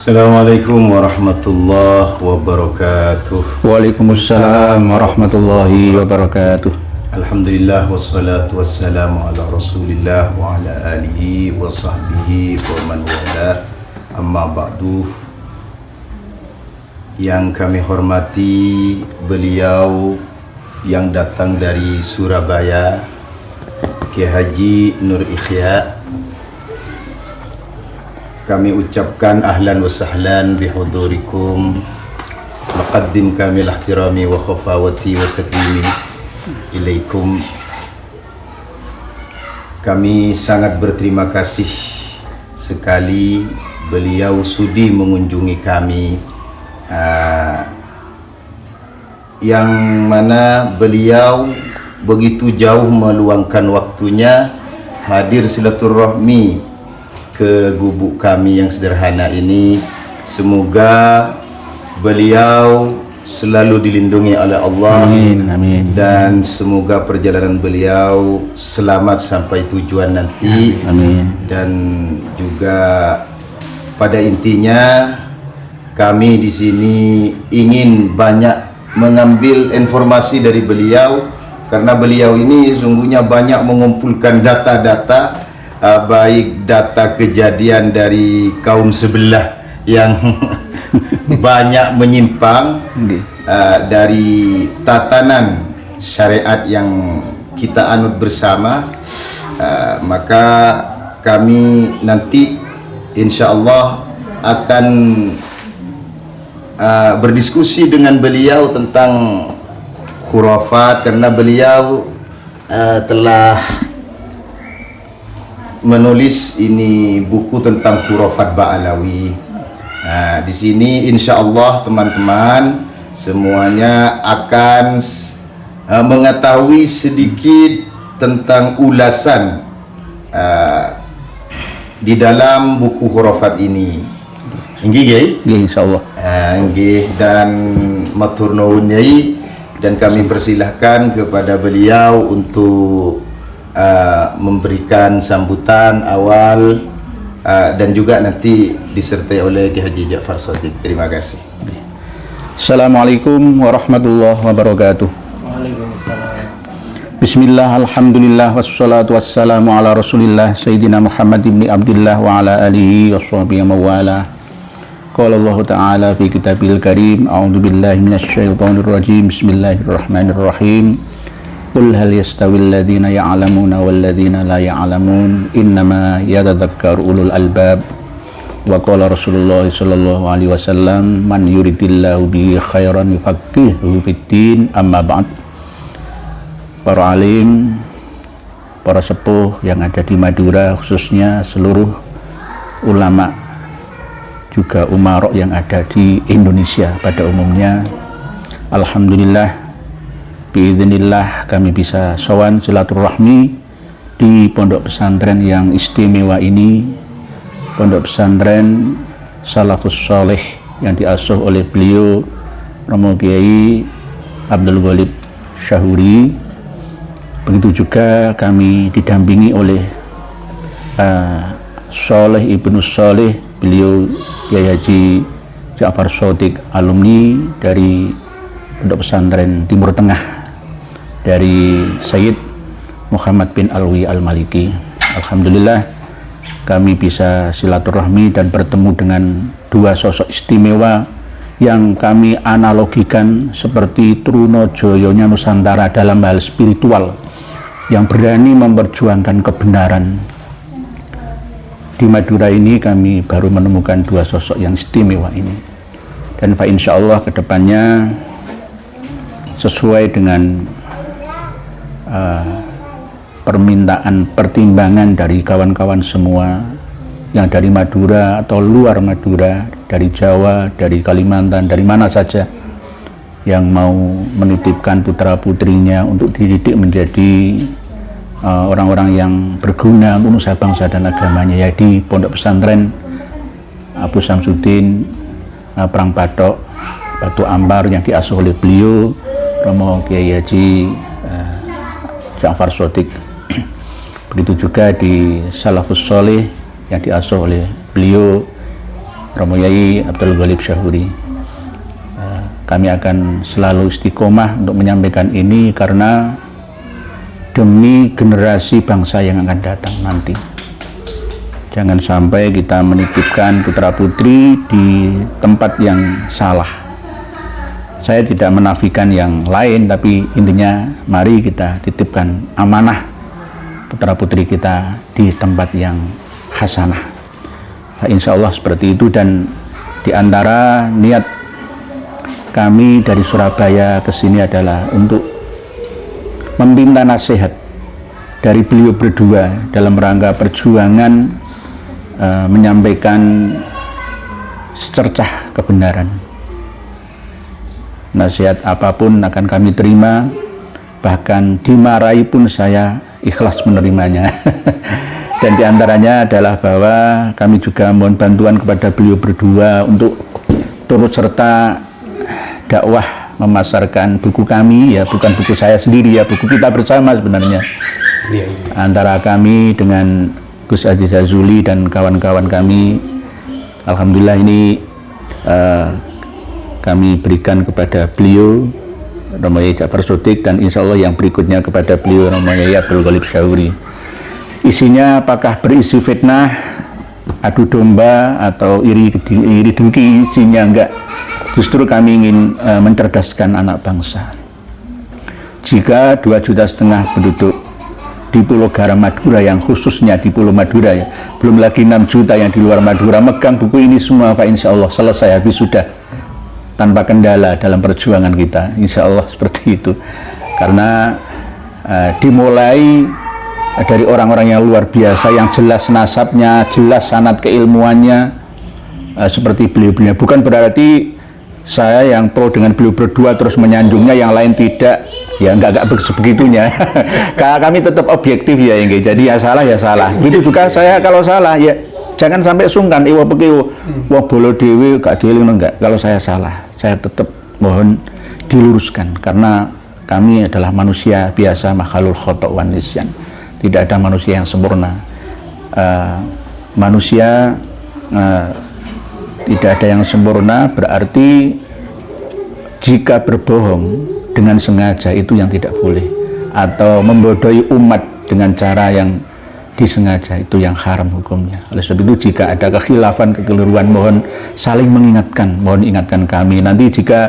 Assalamualaikum warahmatullahi wabarakatuh. Waalaikumsalam warahmatullahi wabarakatuh. Alhamdulillah wassalatu wassalamu ala rasulillah wa ala alihi wa sahbihi wa man wala. Amma ba'du. Yang kami hormati beliau yang datang dari Surabaya, Kiai Haji Nur Ikhya. Kami ucapkan ahlan wa sahlan bihudurikum. Muqaddim kamil ihtirami wa khafawati wa takrimi ilaikum. Kami sangat berterima kasih sekali beliau sudi mengunjungi kami, yang mana beliau begitu jauh meluangkan waktunya hadir silaturahmi ke gubuk kami yang sederhana ini. Semoga beliau selalu dilindungi oleh Allah. Amin, amin. Dan semoga perjalanan beliau selamat sampai tujuan nanti. Amin. Dan juga pada intinya kami di sini ingin banyak mengambil informasi dari beliau, karena beliau ini sungguhnya banyak mengumpulkan data-data, baik data kejadian dari kaum sebelah yang banyak menyimpang dari tatanan syariat yang kita anut bersama. Maka kami nanti insya-Allah akan berdiskusi dengan beliau tentang khurafat, karena beliau telah menulis ini buku tentang khurafat Ba'alawi. Di sini insya Allah teman-teman semuanya akan mengetahui sedikit tentang ulasan di dalam buku khurafat ini. Inggih Kiai? Nggih insyaallah. Inggih, dan matur nuwun Nyai, dan kami persilahkan kepada beliau untuk memberikan sambutan awal, dan juga nanti disertai oleh Kiai Haji Ja'far Shadiq. Terima kasih. Assalamualaikum warahmatullahi wabarakatuh. Waalaikumsalam. Bismillah, alhamdulillah, wassalatu wassalamu ala rasulillah Sayyidina Muhammad ibn Abdullah wa ala alihi wa sahbihi wa wala. Qala Allah Ta'ala fi kitabil karim, a'udzu billahi minasyaitonir rajim, bismillahirrahmanirrahim. Qul hal yastawil ladzina ya'lamuna wal ladzina la ya'lamun, innama yatadzakkaru ulul albab. Wa qala Rasulullah sallallahu alaihi wasallam, man yuridillahu bihi khairan yufaqihuhu fid-din. Amma ba'd. Para alim, para sepuh yang ada di Madura, khususnya seluruh ulama, juga umarok yang ada di Indonesia pada umumnya, alhamdulillah biiznillah kami bisa sowan silaturahmi di pondok pesantren yang istimewa ini, pondok pesantren Salafus Sholeh yang diasuh oleh beliau Romo Kiai Abdul Ghalib Syahuri. Begitu juga kami didampingi oleh Sholeh Ibnu Sholeh, beliau Kiai Haji Ja'far Shadiq, alumni dari pondok pesantren Timur Tengah dari Sayyid Muhammad bin Alwi Al-Maliki. Alhamdulillah kami bisa silaturahmi dan bertemu dengan dua sosok istimewa yang kami analogikan seperti Trunojoyonya Nusantara dalam hal spiritual, yang berani memperjuangkan kebenaran. Di Madura ini kami baru menemukan dua sosok yang istimewa ini, dan insya Allah kedepannya sesuai dengan permintaan pertimbangan dari kawan-kawan semua yang dari Madura atau luar Madura, dari Jawa, dari Kalimantan, dari mana saja yang mau menitipkan putra-putrinya untuk dididik menjadi orang-orang yang berguna untuk nusa bangsa dan agamanya, ya di pondok pesantren Abu Samsudin Perang Batok Batu Ambar yang diasuh oleh beliau Romo Kiai Haji Ja'far Shadiq. Begitu juga di Salafus Sholeh yang diasuh oleh beliau Romo Yai Abdul Ghalib Syahuri. Kami akan selalu istiqomah untuk menyampaikan ini karena demi generasi bangsa yang akan datang nanti. Jangan sampai kita menitipkan putra putri di tempat yang salah. Saya tidak menafikan yang lain, tapi intinya mari kita titipkan amanah putra putri kita di tempat yang hasanah. Insya Allah seperti itu, dan di antara niat kami dari Surabaya ke sini adalah untuk meminta nasihat dari beliau berdua dalam rangka perjuangan menyampaikan secercah kebenaran. Nasihat apapun akan kami terima, bahkan dimarahi pun saya ikhlas menerimanya. Dan diantaranya adalah bahwa kami juga mohon bantuan kepada beliau berdua untuk turut serta dakwah memasarkan buku kami, ya bukan buku saya sendiri, ya buku kita bersama sebenarnya. Antara kami dengan Gus Aziz Azuli dan kawan-kawan kami, alhamdulillah ini kami berikan kepada beliau Romo Yai Ja'far Shodiq, dan insya Allah yang berikutnya kepada beliau Romo Yai Abdul Ghalib Syahuri. Isinya apakah berisi fitnah, adu domba, atau iri dengki? Isinya enggak. Justru kami ingin mencerdaskan anak bangsa. Jika 2,5 juta penduduk di Pulau Garam Madura, yang khususnya di Pulau Madura, ya, belum lagi 6 juta yang di luar Madura, megang buku ini semua, Pak, insya Allah selesai, habis sudah, tanpa kendala dalam perjuangan kita, insya Allah seperti itu. Karena dimulai dari orang-orang yang luar biasa, yang jelas nasabnya, jelas sanad keilmuannya, seperti beliau-beliau. Bukan berarti saya yang pro dengan beliau berdua terus menyanjungnya, yang lain tidak, ya enggak sebegitunya. Kami tetap objektif ya, jadi ya salah. Begitu juga saya kalau salah, ya jangan sampai sungkan, iwa pekiwo, wah bolo dewi, gak dieling, enggak. Kalau saya salah, saya tetap mohon diluruskan, karena kami adalah manusia biasa, makhluk khotok wan nisyan. Tidak ada manusia yang sempurna. Manusia tidak ada yang sempurna, berarti jika berbohong dengan sengaja itu yang tidak boleh, atau membodohi umat dengan cara yang disengaja itu yang haram hukumnya. Oleh sebab itu jika ada kekhilafan, kekeliruan, mohon saling mengingatkan, mohon ingatkan kami. Nanti jika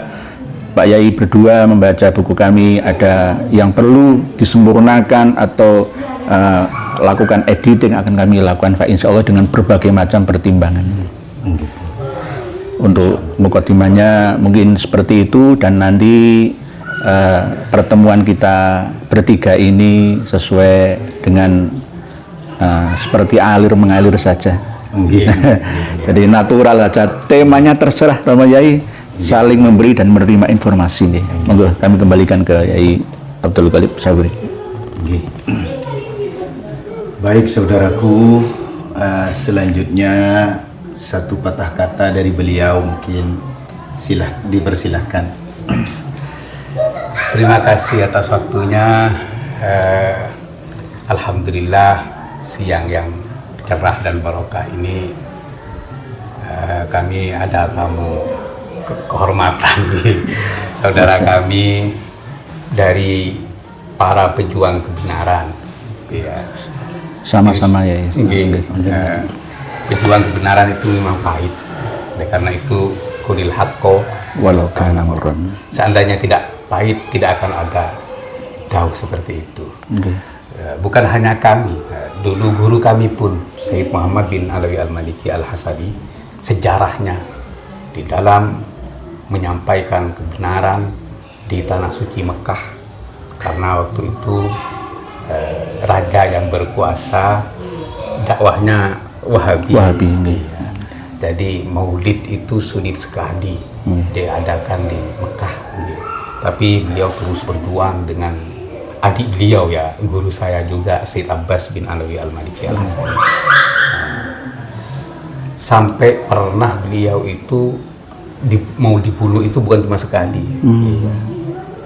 Pak Yai berdua membaca buku kami, ada yang perlu disempurnakan atau lakukan editing, akan kami lakukan, Pak, insya Allah dengan berbagai macam pertimbangan. Untuk mukadimahnya mungkin seperti itu, dan nanti pertemuan kita bertiga ini sesuai dengan seperti alir mengalir saja. Jadi natural saja, temanya terserah Romo Yai, saling memberi dan menerima informasi nih. Monggo kami kembalikan ke Yai Abdul Ghalib Syahuri. Baik saudaraku, selanjutnya satu patah kata dari beliau, mungkin dipersilahkan. Terima kasih atas waktunya. Alhamdulillah siang yang cerah dan barokah ini, kami ada tamu kehormatan di saudara kami dari para pejuang kebenaran. Ya. Sama-sama ya. Pejuang kebenaran itu memang pahit. Karena itu kulil haqqo walau kana murran. Seandainya tidak pahit, tidak akan ada jauh seperti itu. Bukan hanya kami, dulu guru kami pun Sayyid Muhammad bin Alawi Al-Maliki Al-Hasani, sejarahnya di dalam menyampaikan kebenaran di tanah suci Mekah, karena waktu itu raja yang berkuasa dakwahnya Wahabi. Jadi maulid itu sulit sekali diadakan di Mekah. Tapi beliau terus berjuang dengan adik beliau, ya guru saya juga, Sayyid Abbas bin Alawi Al-Maliki Al-Hasani. Sampai pernah beliau itu mau dibunuh itu bukan cuma sekali.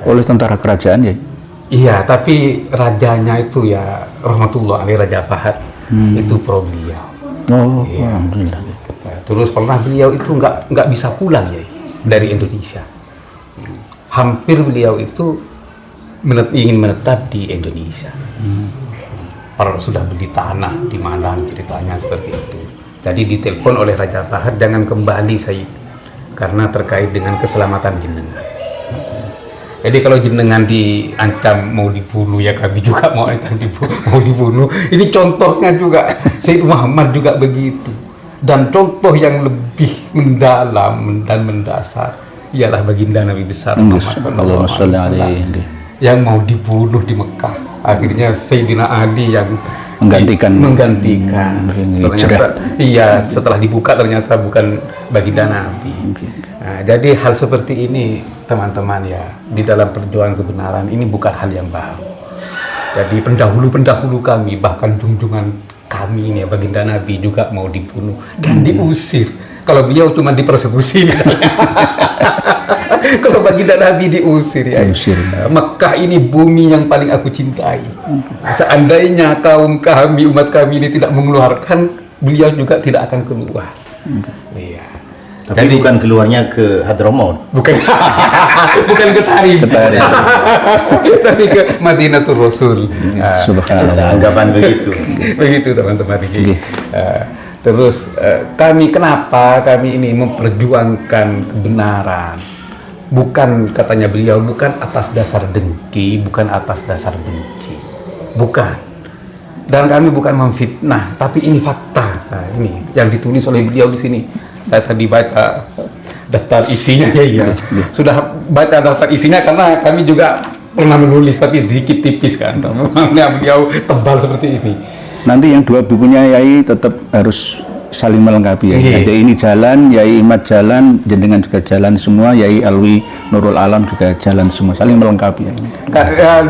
Oleh tentara kerajaan ya? Iya, tapi rajanya itu ya rahmatullah alaihi, Raja Fahad itu pro beliau. Alhamdulillah. Terus pernah beliau itu nggak bisa pulang ya dari Indonesia. Hampir beliau itu ingin menetap di Indonesia. Orang sudah beli tanah di Malang, ceritanya seperti itu. Jadi ditelepon oleh Raja Fahad, jangan kembali Sayyid, karena terkait dengan keselamatan jenengan. Jadi kalau jenengan diancam mau dibunuh, ya kami juga mau dibunuh. Ini contohnya juga Sayyid Muhammad juga begitu. Dan contoh yang lebih mendalam dan mendasar ialah baginda Nabi besar Muhammad SAW yang mau dibunuh di Mekah. Akhirnya Sayyidina Ali yang menggantikan. Ternyata setelah dibuka ternyata bukan baginda Nabi. Nah, jadi hal seperti ini teman-teman ya, di dalam perjuangan kebenaran ini bukan hal yang baru. Jadi pendahulu kami, bahkan junjungan kami ini ya, baginda Nabi juga mau dibunuh dan diusir. Kalau beliau cuma dipersekusi misalnya. Kalau baginda Nabi diusir ya. Mekah ini bumi yang paling aku cintai. Seandainya kaum kami, umat kami ini tidak mengeluarkan, beliau juga tidak akan keluar. Iya. Tapi jadi, bukan keluarnya ke Hadramaut. Bukan ke Tarim. Tapi ke Madinatul Rasul. Subhanallah. Anggapan begitu. Begitu teman-teman ini. Terus kenapa kami ini memperjuangkan kebenaran? Bukan, katanya beliau, bukan atas dasar dengki, bukan atas dasar benci, bukan. Dan kami bukan memfitnah, tapi ini fakta. Nah, ini yang ditulis oleh beliau di sini. Saya tadi baca daftar isinya ya. Sudah baca daftar isinya karena kami juga pernah menulis, tapi sedikit tipis kan. Beliau tebal seperti ini. Nanti yang dua bukunya Yai tetap harus saling melengkapi ya. Jadi ini jalan, Yai Imad jalan, jenengan juga jalan semua, Yai Alwi Nurul Alam juga jalan semua, saling melengkapi ya.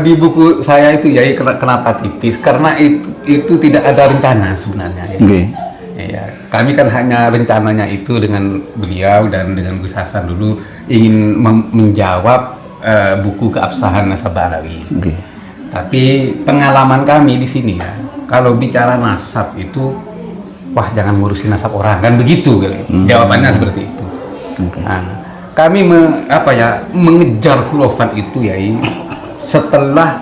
Di buku saya itu Yai kenapa tipis? Karena itu tidak ada rencana sebenarnya. Ya, kami kan hanya rencananya itu dengan beliau dan dengan Gus Hasan dulu ingin menjawab buku keabsahan Nasabah Alawi. Tapi pengalaman kami di sini ya, kalau bicara nasab itu, wah jangan ngurusin nasab orang, kan begitu jawabannya seperti itu. Nah, kami mengejar khurafat itu ya setelah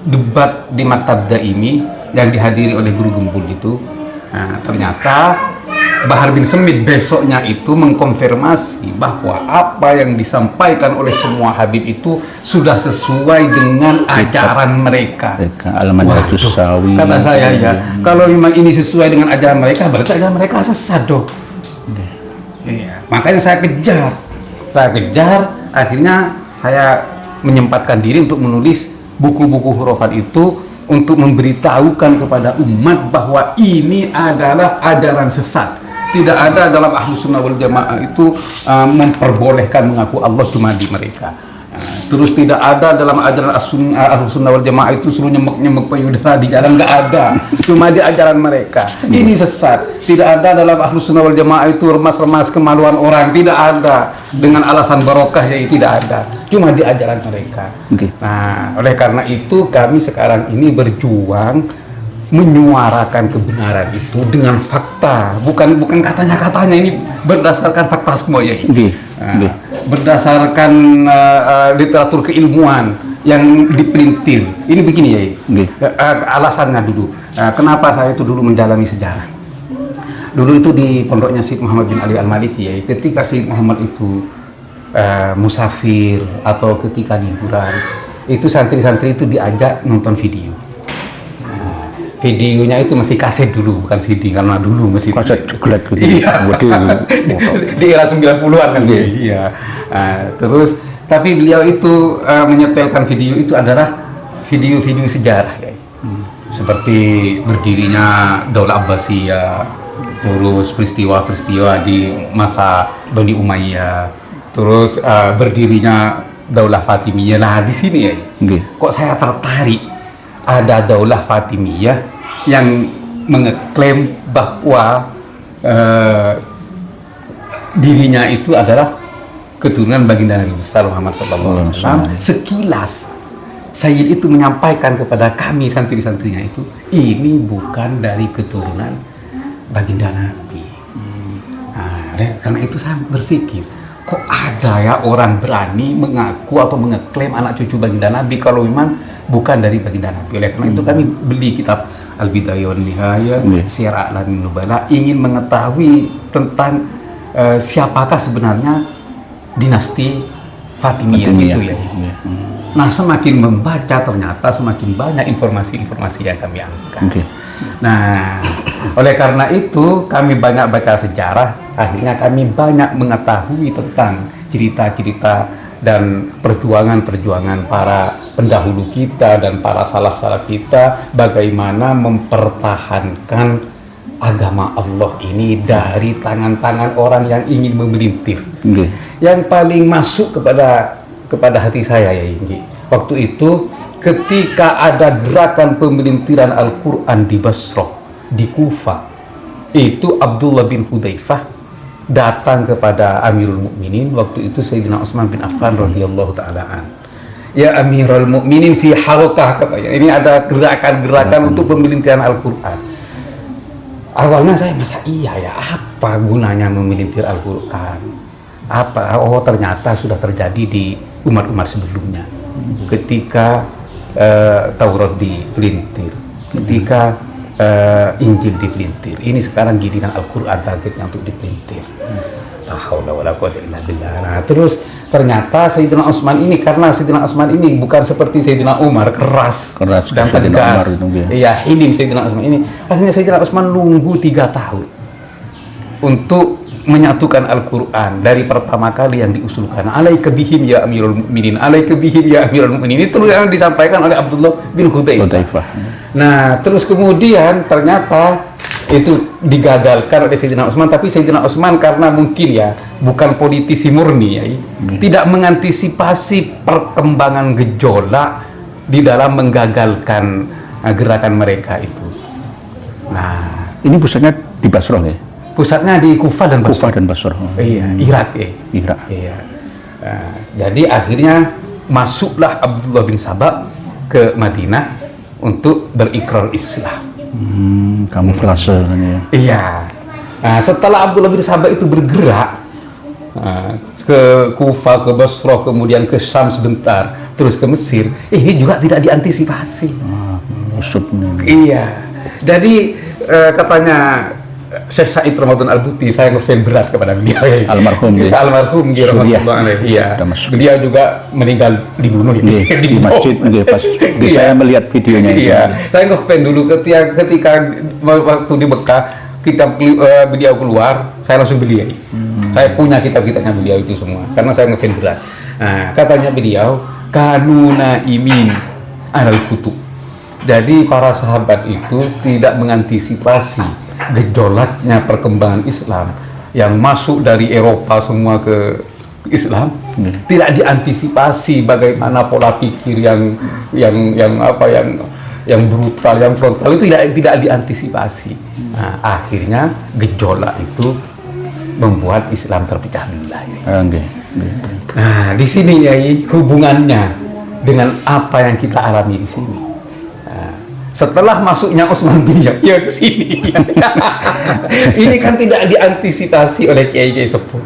debat di Maktab Daimi yang dihadiri oleh Guru Gembul itu. Nah, ternyata Bahar bin Semit besoknya itu mengkonfirmasi bahwa apa yang disampaikan oleh semua Habib itu sudah sesuai dengan ajaran mereka. Kata saya ya, kalau memang ini sesuai dengan ajaran mereka, berarti ajaran mereka sesat dong. Iya, makanya saya kejar, akhirnya saya menyempatkan diri untuk menulis buku-buku khurafat itu untuk memberitahukan kepada umat bahwa ini adalah ajaran sesat. Tidak ada dalam Ahlus Sunnah wal Jamaah itu memperbolehkan mengaku Allah cuma di mereka. Terus tidak ada dalam ajaran Ahlus Sunnah wal Jamaah itu suruh nyemek-nyemek payudara di jalan, nggak ada. Cuma di ajaran mereka. Ini sesat. Tidak ada dalam Ahlus Sunnah wal Jamaah itu remas-remas kemaluan orang, tidak ada. Dengan alasan barokah ya tidak ada. Cuma di ajaran mereka. Nah, oleh karena itu kami sekarang ini berjuang menyuarakan kebenaran itu dengan fakta, bukan katanya ini berdasarkan fakta semua ya. Berdasarkan literatur keilmuan yang dipelintir. Ini begini ya. Alasannya dulu. Kenapa saya itu dulu mendalami sejarah? Dulu itu di pondoknya Syekh Muhammad bin Ali Al-Maliki ya. Ketika Syekh Muhammad itu musafir atau ketika liburan, itu santri-santri itu diajak nonton video. Videonya itu masih kaset dulu, bukan CD, karena dulu masih kaset coklat gitu. Iya. Di era 90-an kan. Iya. Terus tapi beliau itu menyetelkan video itu adalah video-video sejarah ya. Seperti berdirinya Daulah Abbasiyah, terus peristiwa-peristiwa di masa Bani Umayyah, terus berdirinya Daulah Fatimiyah. Nah, di sini ya. Kok saya tertarik ada Daulah Fatimiyah yang mengeklaim bahwa dirinya itu adalah keturunan baginda Nabi besar Muhammad SAW. Sekilas Sayyid itu menyampaikan kepada kami santri-santrinya itu, ini bukan dari keturunan baginda Nabi. Nah, Karena itu saya berpikir, kok ada ya orang berani mengaku atau mengeklaim anak cucu baginda Nabi kalau memang bukan dari baginda Nabi. Oleh karena itu kami beli kitab Al-Bidayah wan Nihayah, Syiar A'lamin Nubala, ingin mengetahui tentang siapakah sebenarnya dinasti Fatimiyah itu ya. Nah, semakin membaca ternyata semakin banyak informasi-informasi yang kami amalkan. Nah, oleh karena itu kami banyak baca sejarah, akhirnya kami banyak mengetahui tentang cerita-cerita dan perjuangan-perjuangan para pendahulu kita dan para salaf-salaf kita, bagaimana mempertahankan agama Allah ini dari tangan-tangan orang yang ingin memelintir. Yang paling masuk kepada hati saya ya ini, waktu itu ketika ada gerakan pemelintiran Al-Quran di Basrah, di Kufah, itu Abdullah bin Hudzaifah datang kepada Amirul Mukminin, waktu itu Sayyidina Utsman bin Affan radhiyallahu ta'ala an. Ya Amirul Mukminin fi halqah, katanya. Ini ada gerakan-gerakan untuk pemelintiran Al-Quran. Awalnya saya masa iya ya, apa gunanya memelintir Al-Quran? Apa? Oh, ternyata sudah terjadi di umat-umat sebelumnya. Ketika Taurat dipelintir, ketika Injil dipelintir, ini sekarang giliran Al-Quran targetnya untuk dipelintir. La haula wala quwwata illa billah. Nah, terus ternyata Sayyidina Utsman ini, karena Sayyidina Utsman ini bukan seperti Sayyidina Umar keras dan tegas, ya hilim Sayyidina Utsman ini. Akhirnya Sayyidina Utsman nunggu 3 tahun untuk menyatukan Al-Quran. Dari pertama kali yang diusulkan, alaika bihim ya Amirul Mukminin, alaika bihim ya Amirul Mukminin, itu yang disampaikan oleh Abdullah bin Hudzaifah. Nah, terus kemudian ternyata itu digagalkan oleh Sayyidina Utsman, tapi Sayyidina Utsman karena mungkin ya bukan politisi murni ya, tidak mengantisipasi perkembangan gejolak di dalam menggagalkan gerakan mereka itu. Nah, ini pusatnya di Basrah ya? Pusatnya di Kufah dan Basrah. Iya, Irak ya. Irak. Iya. Nah, jadi akhirnya masuklah Abdullah bin Sabah ke Madinah untuk berikrar Islam. Kamuflase kan ya. Iya. Nah, setelah Abdullah bin Sabah itu bergerak ke Kufah, ke Basrah, kemudian ke Syam sebentar, terus ke Mesir, ini juga tidak diantisipasi. Iya. Jadi katanya Syekh Said Ramadan Al-Buti, saya ngefan berat kepada beliau ya. Almarhum iya. Beliau juga meninggal dibunuh di masjid pas saya melihat videonya itu. Iya. Saya ngefan dulu ketika waktu di Mekah beliau keluar, saya langsung beli. Saya punya kitab-kitabnya beliau itu semua karena saya ngefan berat. Nah, katanya beliau kanuna imin alal kutub. Jadi para sahabat itu tidak mengantisipasi gejolaknya perkembangan Islam yang masuk dari Eropa semua ke Islam, tidak diantisipasi bagaimana pola pikir yang brutal, yang frontal itu tidak diantisipasi. Nah, akhirnya gejolak itu membuat Islam terpecah belah. Nah, di sini ya hubungannya dengan apa yang kita alami di sini. Setelah masuknya Utsman bin Yahya ke sini, ini kan tidak diantisipasi oleh kiai-kiai sepuh.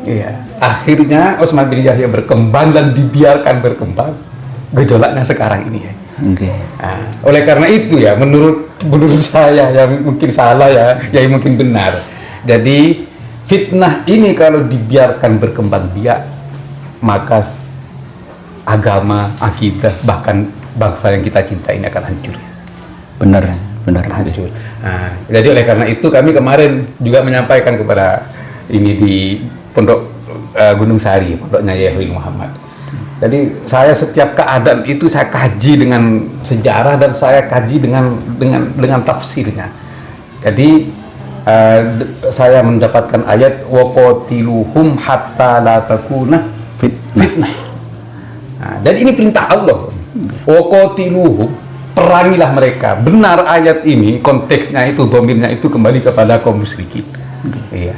Iya. Akhirnya Utsman bin Yahya berkembang dan dibiarkan berkembang gejolaknya sekarang ini ya. Nah, oleh karena itu ya, menurut saya yang mungkin salah ya, yang mungkin benar. Jadi fitnah ini kalau dibiarkan berkembang biak, maka agama, akidah, bahkan bangsa yang kita cinta ini akan hancur. Benar hancur. Nah, jadi oleh karena itu kami kemarin juga menyampaikan kepada ini di Pondok Gunung Sari, pondoknya Yahya Muhammad. Jadi saya setiap keadaan itu saya kaji dengan sejarah dan saya kaji dengan tafsirnya. Jadi saya mendapatkan ayat waqatiluhum hatta la takuna fitnah. Nah, jadi ini perintah Allah. Waqatiluhum, perangilah mereka. Benar ayat ini konteksnya itu, domirnya itu kembali kepada kaum musyrikin. Iya.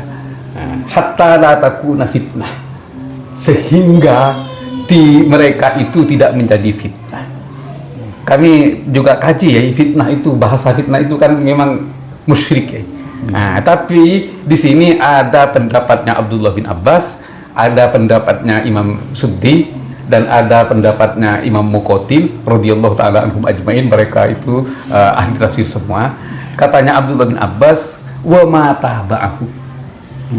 Hatta la takuna fitnah, sehingga mereka itu tidak menjadi fitnah. Kami juga kaji ya, fitnah itu, bahasa fitnah itu kan memang musyrik ya. Nah, tapi di sini ada pendapatnya Abdullah bin Abbas, ada pendapatnya Imam Suddi, dan ada pendapatnya Imam Muqatil radhiyallahu taala anhum ajmain. Mereka itu ahli tafsir semua. Katanya Abdullah bin Abbas, wa ma tabahu,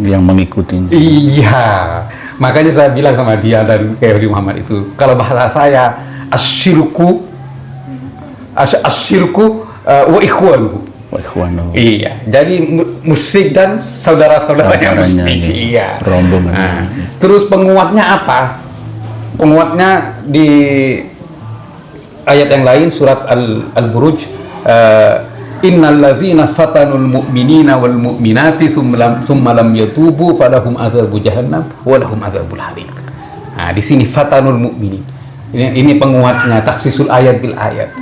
yang mengikutinya. iya, makanya saya bilang sama dia dan kayak Muhammad itu, kalau bahasa saya asyirku wa ikhwanuhu. Wa ikhwanu. Iya, jadi musyrik dan saudara-saudaranya musyrik. Iya. Rombongan. Nah, terus penguatnya apa? Penguatnya di ayat yang lain, surat Al-Buruj, innal ladzina fatanul mu'minina wal mu'minati tsumma lam yatubu falahum adzabu jahannam wa lahum adzabul hariq. Nah, di sini fatanul mu'minin. Ini penguatnya, taksisul ayat bil ayat.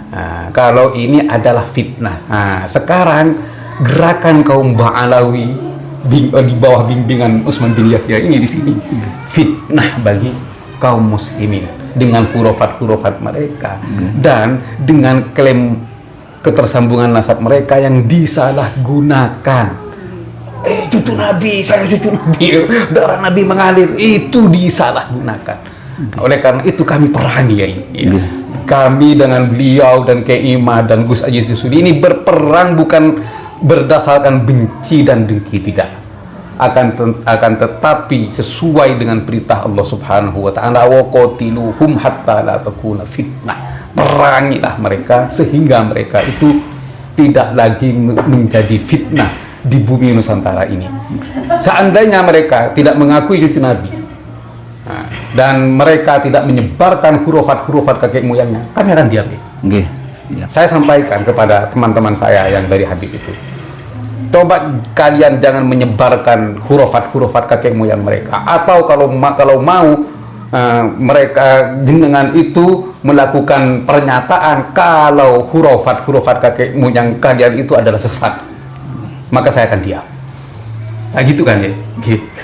Nah, kalau ini adalah fitnah. Nah, sekarang gerakan kaum Ba'alawi di bawah bimbingan Utsman bin Yahya ini di sini fitnah bagi kaum muslimin dengan hurufat-hurufat mereka dan dengan klaim ketersambungan nasab mereka yang disalahgunakan. Cucu Nabi, saya cucu Nabi, darah Nabi mengalir, itu disalahgunakan. Oleh karena itu kami perangi ya. Kami dengan beliau dan Kiai Imah dan Gus Aziz Yusuli ini berperang bukan berdasarkan benci dan dengki, tidak. Akan tetapi sesuai dengan perintah Allah Subhanahu wa taala, wa qatiluhum hatta la takuna fitnah. Perangilah mereka sehingga mereka itu tidak lagi menjadi fitnah di bumi Nusantara ini. Seandainya mereka tidak mengakui cucu Nabi, dan mereka tidak menyebarkan hurufat-hurufat kakek moyangnya, kami akan diam. Okay. Ya. Saya sampaikan kepada teman-teman saya yang dari Habib itu, coba kalian jangan menyebarkan hurufat-hurufat kakek moyang mereka, atau kalau mau mereka dengan itu melakukan pernyataan kalau hurufat-hurufat kakek moyang kalian itu adalah sesat, maka saya akan diam. Nah, gitu kan ya.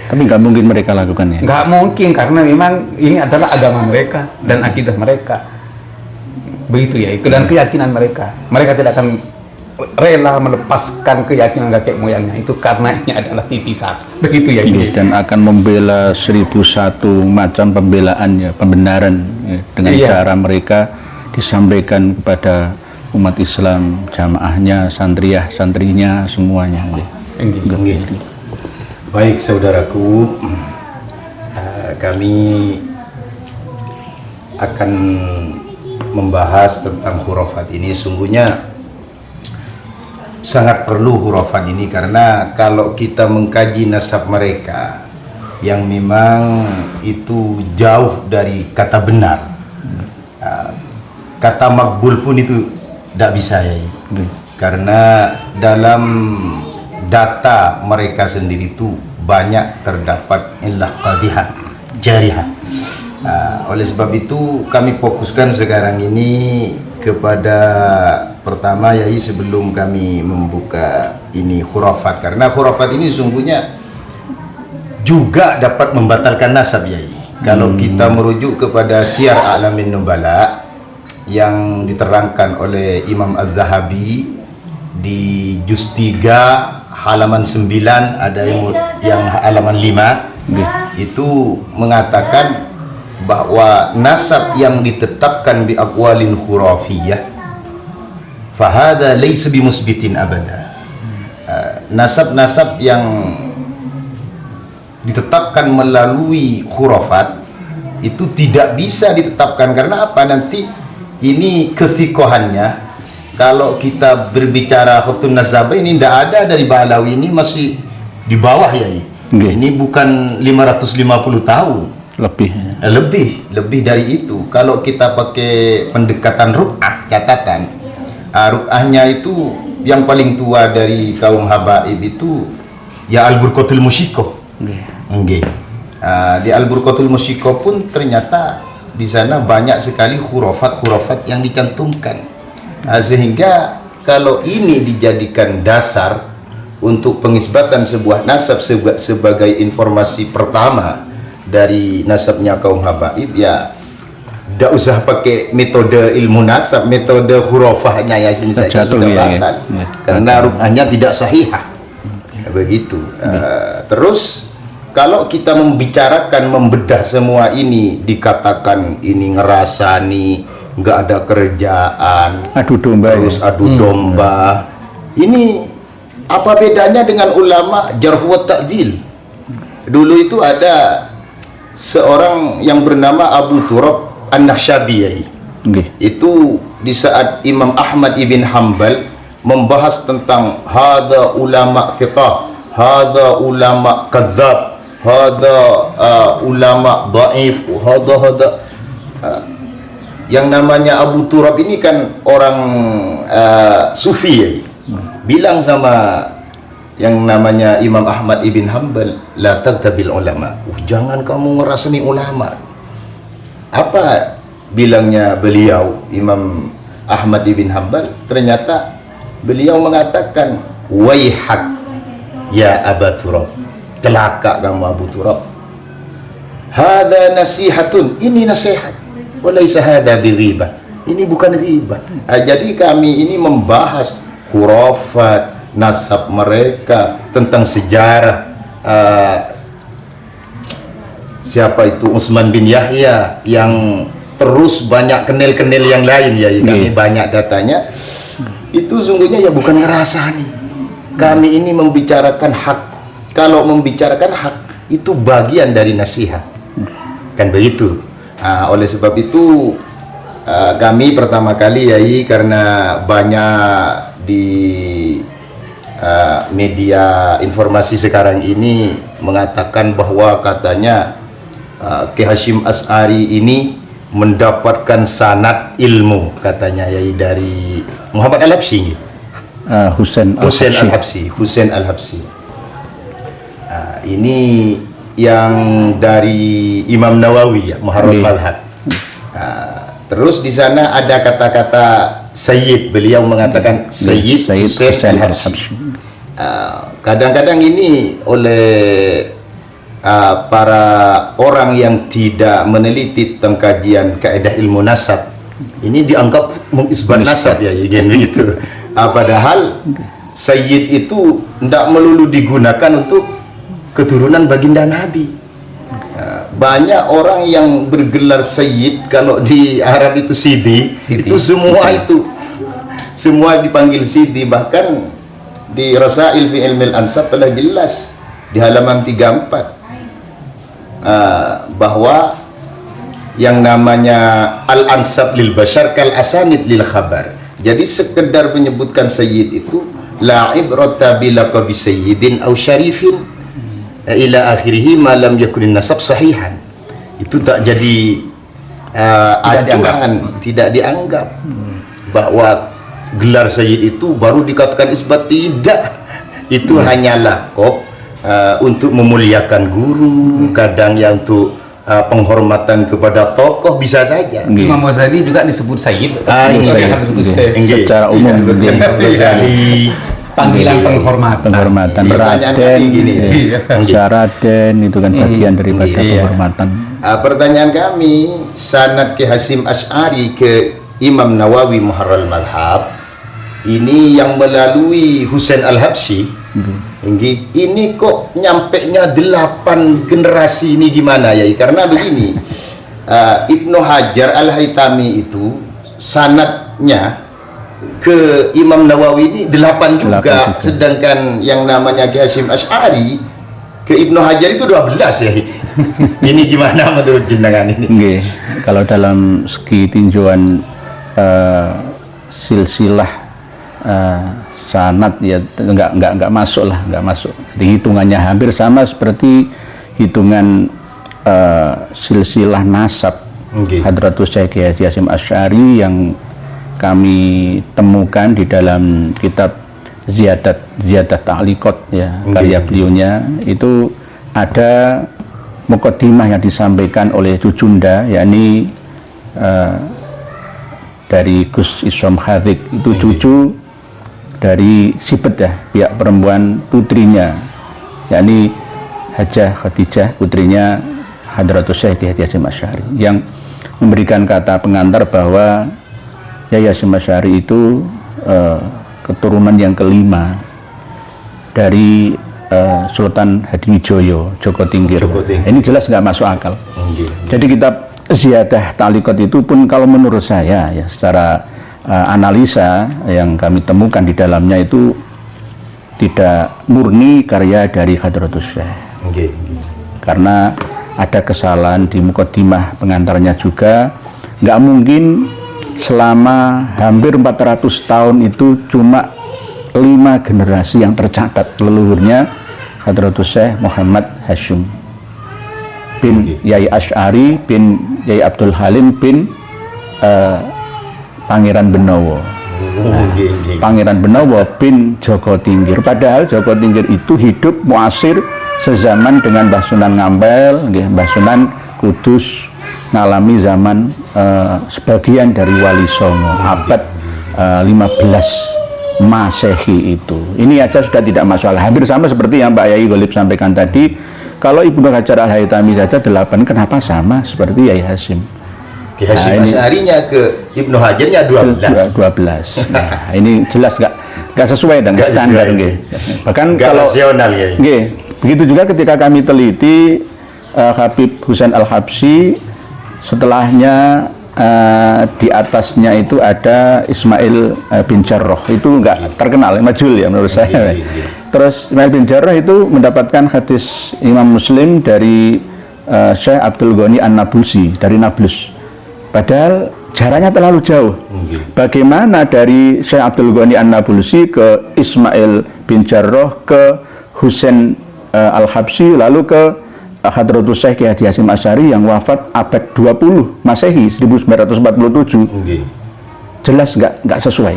Tapi nggak mungkin mereka lakukan ya. Nggak mungkin, karena memang ini adalah agama mereka dan akidah mereka. Begitu ya, itu dan keyakinan mereka. Mereka tidak akan rela melepaskan keyakinan kakek moyangnya itu karena ini adalah titisan. Begitu ya ini. Dan akan membela 1001 macam pembelaannya, pembenaran ya, dengan cara mereka disampaikan kepada umat Islam, jamaahnya, santrinya, semuanya. Baik saudaraku, kami akan membahas tentang hurufat ini. Sungguhnya sangat perlu hurufat ini, karena kalau kita mengkaji nasab mereka yang memang itu jauh dari kata benar, kata makbul pun itu tidak bisa ya, karena dalam data mereka sendiri itu banyak terdapat illah qadihah jarihah. Oleh sebab itu kami fokuskan sekarang ini kepada pertama, yaitu sebelum kami membuka ini khurafat, karena khurafat ini sungguhnya juga dapat membatalkan nasab yai. Kalau kita merujuk kepada Syiar A'lamin Nubala yang diterangkan oleh Imam Az-Zahabi di juz 3 halaman 9, ada yang halaman 5, itu mengatakan bahwa nasab yang ditetapkan bi aqwalin khurafiyah fahada laysa bimusbitin abada. Nasab-nasab yang ditetapkan melalui khurafat itu tidak bisa ditetapkan, karena apa? Nanti ini kethikohannya. Kalau kita berbicara khutun nasabah ini tidak ada dari Ba'alawi, ini masih di bawah ya. Ini bukan 550 tahun. Lebih dari itu. Kalau kita pakai pendekatan ruk'ah, catatan ruk'ahnya itu yang paling tua dari kaum habaib itu ya Al-Burqatul Musyikoh. Di Al-Burqatul Musyikoh pun ternyata di sana banyak sekali khurafat yang dicantumkan. Sehingga kalau ini dijadikan dasar untuk pengisbatan sebuah nasab sebagai informasi pertama dari nasabnya kaum habaib, ya tidak usah pakai metode ilmu nasab, metode khurafahnya ya sudah batal, karena rukahnya tidak sahihah. Begitu. Terus kalau kita membicarakan, membedah semua ini, dikatakan ini ngerasani, nggak ada kerjaan, Adu domba. terus adu domba. Ini apa bedanya dengan ulama jarh wa ta'dil? Dulu itu ada seorang yang bernama Abu Turab An-Nakhshabiyai. Nggih. Itu di saat Imam Ahmad ibn Hanbal membahas tentang hada ulama thiqah, hada ulama kadzab, hada ulama dhaif, hada yang namanya Abu Turab ini kan orang sufi ya. Bilang sama yang namanya Imam Ahmad ibn Hanbal, la taghtabil ulama. Jangan kamu ngerasani ulama. Apa bilangnya beliau Imam Ahmad ibn Hanbal? Ternyata beliau mengatakan, waihak ya Abu Turab, celaka kamu Abu Turab, hadza nasihatun, ini nasihat, walaysa hadza bighibah, ini bukan ghibah. Jadi kami ini membahas khurafat, nasab mereka, tentang sejarah siapa itu Utsman bin Yahya, yang terus banyak kenil-kenil yang lain ya, kami banyak datanya. Itu sungguhnya ya bukan ngerasani. Kami ini membicarakan hak. Kalau membicarakan hak itu bagian dari nasihat, kan begitu. Oleh sebab itu kami pertama kali yai, karena banyak di media informasi sekarang ini mengatakan bahwa katanya Ki Hasyim Asy'ari ini mendapatkan sanad ilmu katanya yai dari Muhammad Al-Habsyi, Husain Al-Habsyi. Ini yang dari Imam Nawawi ya, Muharrar Madhab. Terus di sana ada kata-kata Sayyid, beliau mengatakan Sayyid Husain Al-Habsyi. Kadang-kadang ini oleh para orang yang tidak meneliti tentang kajian kaidah ilmu nasab, ini dianggap mengisbat nasab ya, gitu. Padahal Sayyid itu tidak melulu digunakan untuk keturunan baginda Nabi. Banyak orang yang bergelar Sayyid, kalau di Arab itu Sidi, itu semua dipanggil Sidi. Bahkan di Rasail fi Ilmil Ansab telah jelas di halaman 34 bahwa yang namanya al-ansab lil bashar kal asanid lil khabar. Jadi sekedar menyebutkan sayyid itu la ibrata bila qabi sayyidin aw syarifin ila akhirih ma lam yakun nasab sahihan. Itu tak jadi acuan, tidak dianggap bahwa gelar sayyid itu baru dikatakan isbat. Tidak, itu hanyalah kop untuk memuliakan guru, kadang yang untuk penghormatan kepada tokoh bisa saja. Imam Ghazali juga disebut Sayyid. Secara umum Ghazali panggilan penghormatan. Raden, Raden itu kan bagian daripada penghormatan. Pertanyaan kami, sanad Ki Hasyim Asy'ari ke Imam Nawawi Muharrar Madhab ini yang melalui Husain Al-Habsyi, ini kok nyampenya 8 generasi ini gimana ya? Karena begini, Ibnu Hajar Al-Haytami itu sanadnya ke Imam Nawawi ini 8 juga, sedangkan yang namanya Ki Hasyim Asy'ari ke Ibnu Hajar itu 12 ya. Ini gimana menurut jenengan ini? Kalau dalam segi tinjauan silsilah sanad ya nggak masuk lah, nggak masuk. Jadi hitungannya hampir sama seperti hitungan silsilah nasab Hadratus Syekh Haji Hasyim Asy'ari yang kami temukan di dalam kitab Ziyadah Ta'liqat ya, karya beliaunya. Itu ada muqaddimah yang disampaikan oleh Cucunda, yakni dari Gus Isom Khazik, itu cucu dari Sibet ya, pihak perempuan putrinya, yakni Hajah Khadijah, putrinya Hadratus Syekh Haji Hasyim Asy'ari, yang memberikan kata pengantar bahwa Haji Hasyim Asy'ari itu keturunan yang kelima dari Sultan Hadiwijoyo Joko Tingkir. Joko Tingkir. Ini jelas nggak masuk akal. Nggih. Jadi kitab Ziyadah Ta'liqat itu pun kalau menurut saya ya secara analisa yang kami temukan di dalamnya itu tidak murni karya dari Hadratus Syekh. Nggih. Karena ada kesalahan di mukaddimah pengantarnya juga. Nggak mungkin selama hampir 400 tahun itu cuma 5 generasi yang tercatat leluhurnya Hadratus Syekh Muhammad Hasyim bin Yai Asy'ari bin Yai Abdul Halim bin Pangeran Benowo. Pangeran Benowo bin Joko Tingkir. Padahal Joko Tingkir itu hidup muasir sezaman dengan Mbah Sunan Ngampel, Mbah Sunan Kudus, ngalami zaman sebagian dari Wali Songo abad 15 Masehi itu. Ini aja sudah tidak masalah. Hampir sama seperti yang Pak Yai Ghalib sampaikan tadi. Kalau Ibnu Hajar Al-Haytami saja 8, kenapa sama seperti Yai Hasyim? Ki Hasyim Asy'arinya ke Ibnu Hajarnya 12. Nah, ini jelas nggak sesuai dengan standar nggih. Bahkan kalau rasional ya. Nggih, begitu juga ketika kami teliti Habib Husain Al-Habsyi, setelahnya di atasnya itu ada Ismail bin Jarrah, itu nggak terkenal, majhul ya menurut saya. Terus Ismail bin Jarrah itu mendapatkan hadis Imam Muslim dari Syekh Abdul Ghani An-Nablusi dari Nablus, padahal jaraknya terlalu jauh. Bagaimana dari Syekh Abdul Ghani An-Nablusi ke Ismail bin Jarrah ke Husain Al-Habsyi lalu ke Hadratus Syekh Ki Haji Hasyim Asy'ari yang wafat abad 20 Masehi 1947. Jelas nggak sesuai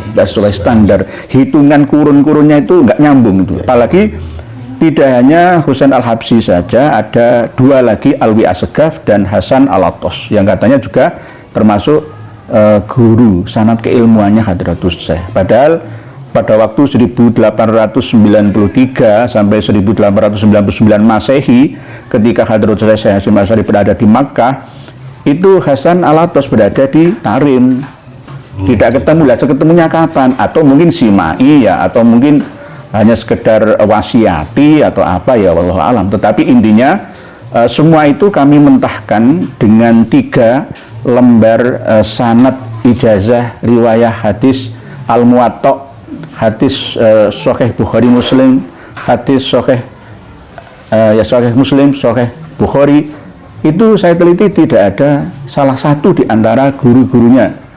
standar. Hitungan kurun-kurunnya itu nggak nyambung itu. Apalagi tidak hanya Husain Al-Habsyi saja, ada 2 lagi, Alwi Asgaf dan Hasan Al-Attas yang katanya juga termasuk guru sanad keilmuannya Hadratus Syekh. Padahal pada waktu 1893 sampai 1899 Masehi, ketika Hadratus Syekh Hasyim Asy'ari berada di Makkah, itu Hasan Al-Attas berada di Tarim. Tidak ketemu, lah ketemunya kapan? Atau mungkin simai ya, atau mungkin hanya sekedar wasiati atau apa ya, wallahu alam. Tetapi intinya semua itu kami mentahkan dengan 3 lembar sanad ijazah riwayah hadis Al-Muwatta, hadis Sahih Bukhari Muslim, hadis Sahih Sahih Muslim, Sahih Bukhari. Itu saya teliti tidak ada salah satu di antara guru-gurunya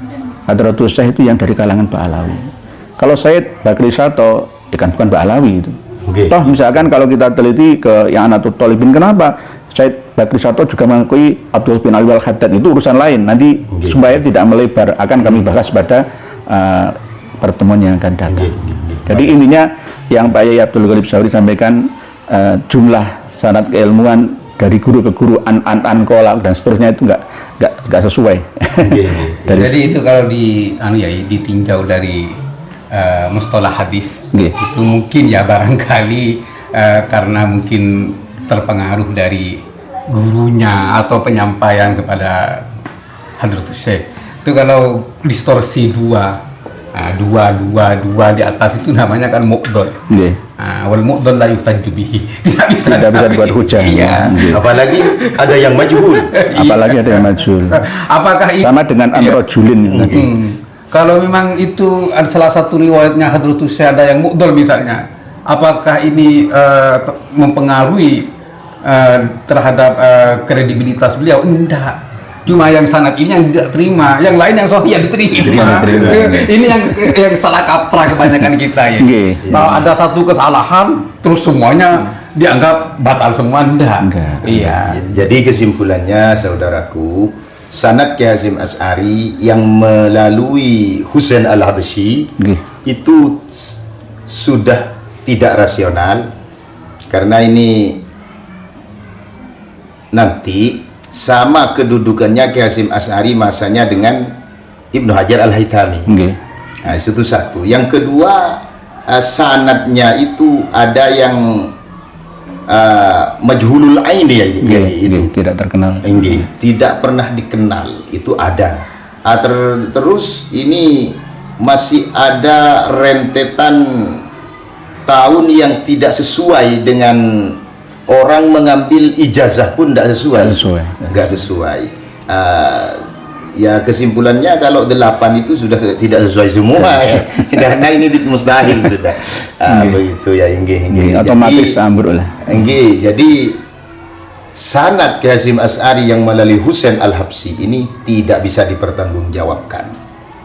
Hadratus Syekh itu yang dari kalangan Ba'alawi. Kalau Said Bakri Sato, ya kan bukan Ba'alawi itu. Toh misalkan kalau kita teliti ke yang Anatul Thalibin, kenapa Said Bakri Sato juga mengakui Abdul bin Ali Al-Haddad, itu urusan lain. Nanti supaya tidak melebar akan kami bahas pada pertemuan yang akan datang. Jadi intinya yang Pak Yai Abdul Ghalib Sawri sampaikan, jumlah sanad keilmuan dari guru ke guru, an kolak dan seterusnya itu nggak sesuai. Jadi itu kalau ditinjau dari mustalah hadis, itu mungkin ya barangkali karena mungkin terpengaruh dari gurunya atau penyampaian kepada Hadratus Syekh. Itu kalau distorsi dua di atas itu namanya kan mu'dhal. Wal mu'dhal la yuhtaju bihi. Tidak bisa buat hujah. Iya. Apalagi ada yang majhul. Apakah sama dengan amrojulin tadi. Kalau memang itu ada salah satu riwayatnya Hadratus Syekh ada yang mu'dhal misalnya, apakah ini mempengaruhi terhadap kredibilitas beliau? Enggak. Cuma yang sanad ini yang tidak terima, yang lain yang sahih yang diterima. Ini yang salah kaprah kebanyakan kita ya. Kalau ada satu kesalahan, terus semuanya dianggap batal semua, enggak. Iya. Jadi kesimpulannya, saudaraku, sanad Ki Hasyim Asy'ari yang melalui Husain Al-Habsyi itu sudah tidak rasional, karena ini nanti sama kedudukannya Ki Hasyim Asy'ari masanya dengan Ibnu Hajar Al-Haytami. Nah, itu satu. Yang kedua, sanadnya itu ada yang majhulul ain ya, itu tidak terkenal. Tidak pernah dikenal, itu ada. Terus ini masih ada rentetan tahun yang tidak sesuai dengan orang mengambil ijazah pun tidak sesuai. Nggak sesuai. Ya kesimpulannya kalau 8 itu sudah tidak sesuai semua ya. Karena ini mustahil sudah. Begitu ya, inggih. Otomatis ambruk lah. Jadi sanad Kiai Hasyim Asy'ari yang melalui Husain Al-Habsyi ini tidak bisa dipertanggungjawabkan.